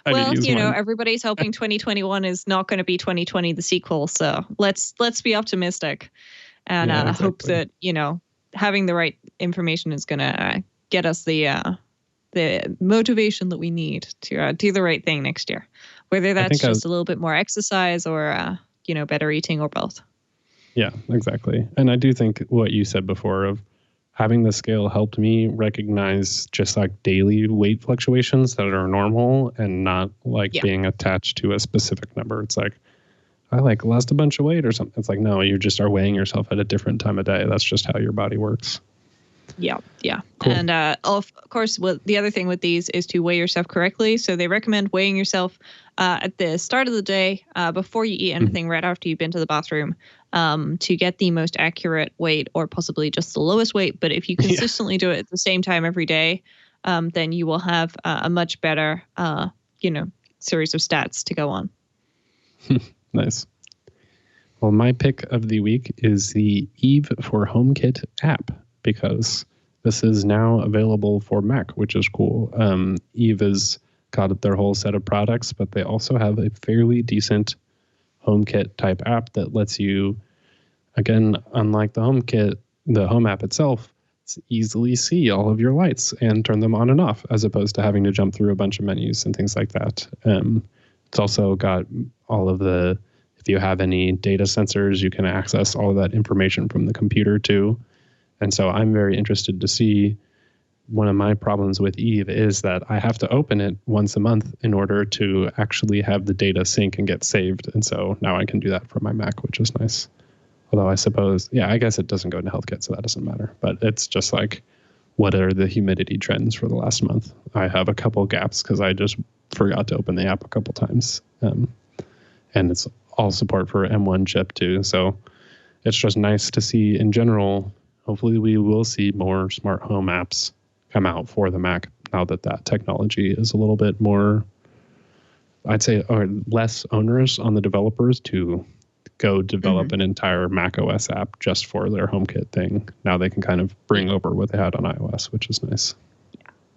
Well, everybody's hoping 2021 is not going to be 2020, the sequel. So let's be optimistic, and hope that having the right information is going to get us the motivation that we need to do the right thing next year. Whether that's just a little bit more exercise or better eating, or both. Yeah, exactly. And I do think what you said before of having the scale helped me recognize just like daily weight fluctuations that are normal and not being attached to a specific number. It's like, I lost a bunch of weight or something. It's like, no, you just are weighing yourself at a different time of day. That's just how your body works. Yeah. Cool. And of course, the other thing with these is to weigh yourself correctly. So they recommend weighing yourself at the start of the day before you eat anything, right after you've been to the bathroom, to get the most accurate weight, or possibly just the lowest weight. But if you consistently do it at the same time every day, then you will have a much better, series of stats to go on. Nice. Well, my pick of the week is the Eve for HomeKit app, because this is now available for Mac, which is cool. Eve has got their whole set of products, but they also have a fairly decent HomeKit type app that lets you, again, unlike the HomeKit, the Home app itself, easily see all of your lights and turn them on and off, as opposed to having to jump through a bunch of menus and things like that. It's also got all of the, if you have any data sensors, you can access all of that information from the computer too. And so I'm very interested to see. One of my problems with Eve is that I have to open it once a month in order to actually have the data sync and get saved. And so now I can do that from my Mac, which is nice. Although I suppose, I guess it doesn't go into HealthKit, so that doesn't matter. But it's just like, what are the humidity trends for the last month? I have a couple gaps because I just forgot to open the app a couple times. And it's all support for M1 chip too. So it's just nice to see in general. Hopefully we will see more smart home apps come out for the Mac now that technology is a little bit more, I'd say, or less onerous on the developers to go develop an entire Mac OS app just for their HomeKit thing. Now they can kind of bring over what they had on iOS, which is nice.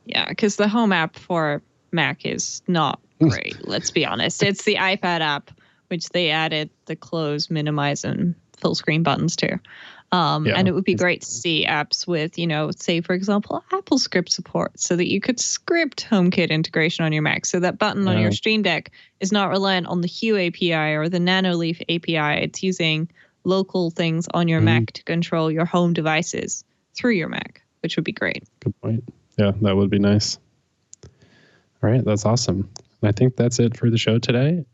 Yeah, because the Home app for Mac is not great. Let's be honest. It's the iPad app, which they added the close, minimize, and full screen buttons to. And it would be great to see apps with, say, for example, Apple script support so that you could script HomeKit integration on your Mac. So that button on your Stream Deck is not reliant on the Hue API or the Nanoleaf API. It's using local things on your Mac to control your home devices through your Mac, which would be great. Good point. Yeah, that would be nice. All right, that's awesome. And I think that's it for the show today.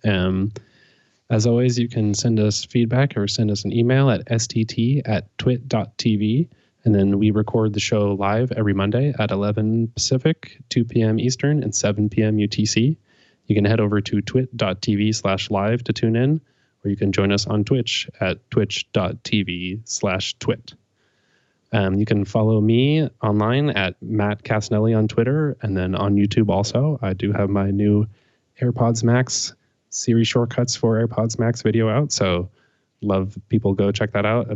As always, you can send us feedback or send us an email at stt@twit.tv. And then we record the show live every Monday at 11 Pacific, 2 p.m. Eastern, and 7 p.m. UTC. You can head over to twit.tv/live to tune in, or you can join us on Twitch at twitch.tv/twit. You can follow me online at Matt Cassinelli on Twitter, and then on YouTube also. I do have my new AirPods Max Siri shortcuts for AirPods Max video out, so love people go check that out.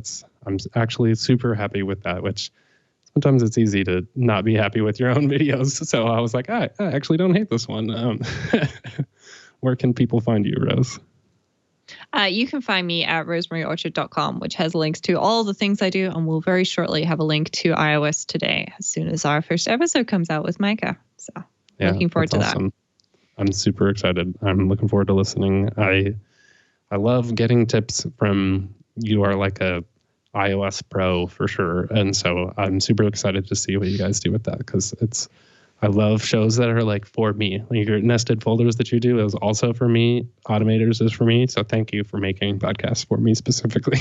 I'm actually super happy with that, which sometimes it's easy to not be happy with your own videos. So I was like, I actually don't hate this one. Where can people find you, Rose? You can find me at rosemaryorchard.com, which has links to all the things I do, and we'll very shortly have a link to iOS Today as soon as our first episode comes out with Micah. So looking forward to that. I'm super excited. I'm looking forward to listening. I love getting tips from you. Are like a iOS pro for sure. And so I'm super excited to see what you guys do with that, because I love shows that are like for me. Like your nested folders that you do is also for me. Automators is for me. So thank you for making podcasts for me specifically.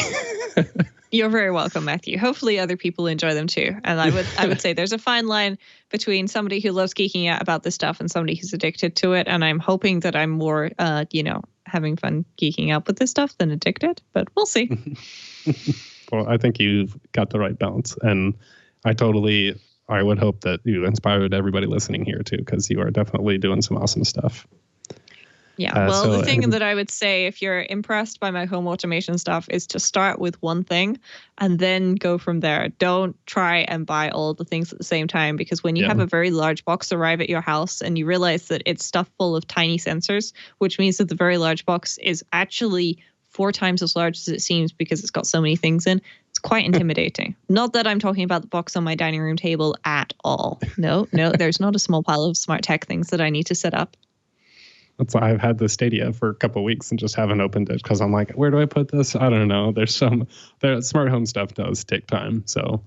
You're very welcome, Matthew. Hopefully other people enjoy them too. And I would say there's a fine line between somebody who loves geeking out about this stuff and somebody who's addicted to it. And I'm hoping that I'm more, having fun geeking out with this stuff than addicted, but we'll see. Well, I think you've got the right balance. And I would hope that you inspired everybody listening here too, because you are definitely doing some awesome stuff. Yeah, the thing that I would say, if you're impressed by my home automation stuff, is to start with one thing and then go from there. Don't try and buy all the things at the same time, because when you have a very large box arrive at your house and you realize that it's stuffed full of tiny sensors, which means that the very large box is actually 4 times as large as it seems because it's got so many things in, it's quite intimidating. Not that I'm talking about the box on my dining room table at all. No, there's not a small pile of smart tech things that I need to set up. That's why I've had the Stadia for a couple of weeks and just haven't opened it, because I'm like, where do I put this? I don't know. There's smart home stuff does take time. So,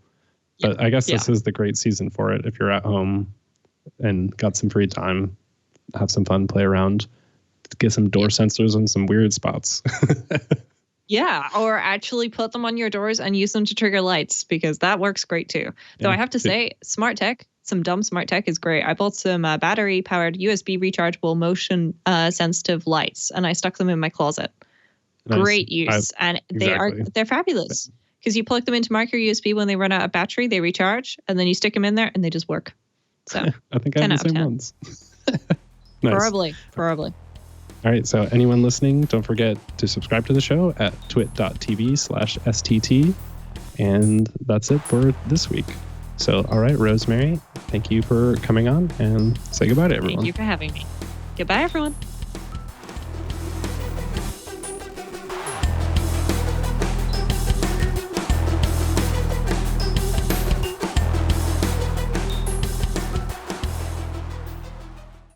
but I guess this is the great season for it. If you're at home and got some free time, have some fun, play around, get some door sensors in some weird spots. Yeah, or actually put them on your doors and use them to trigger lights, because that works great too. Though I have to say, smart tech, some dumb smart tech is great. I bought some battery-powered USB rechargeable motion-sensitive lights, and I stuck them in my closet. Nice. Great use, and they're fabulous, because you plug them into micro USB when they run out of battery, they recharge, and then you stick them in there, and they just work. So I think I have the same ones. Nice. Probably. All right, so anyone listening, don't forget to subscribe to the show at twit.tv/STT. And that's it for this week. So, all right, Rosemary, thank you for coming on and say goodbye to everyone. Thank you for having me. Goodbye, everyone.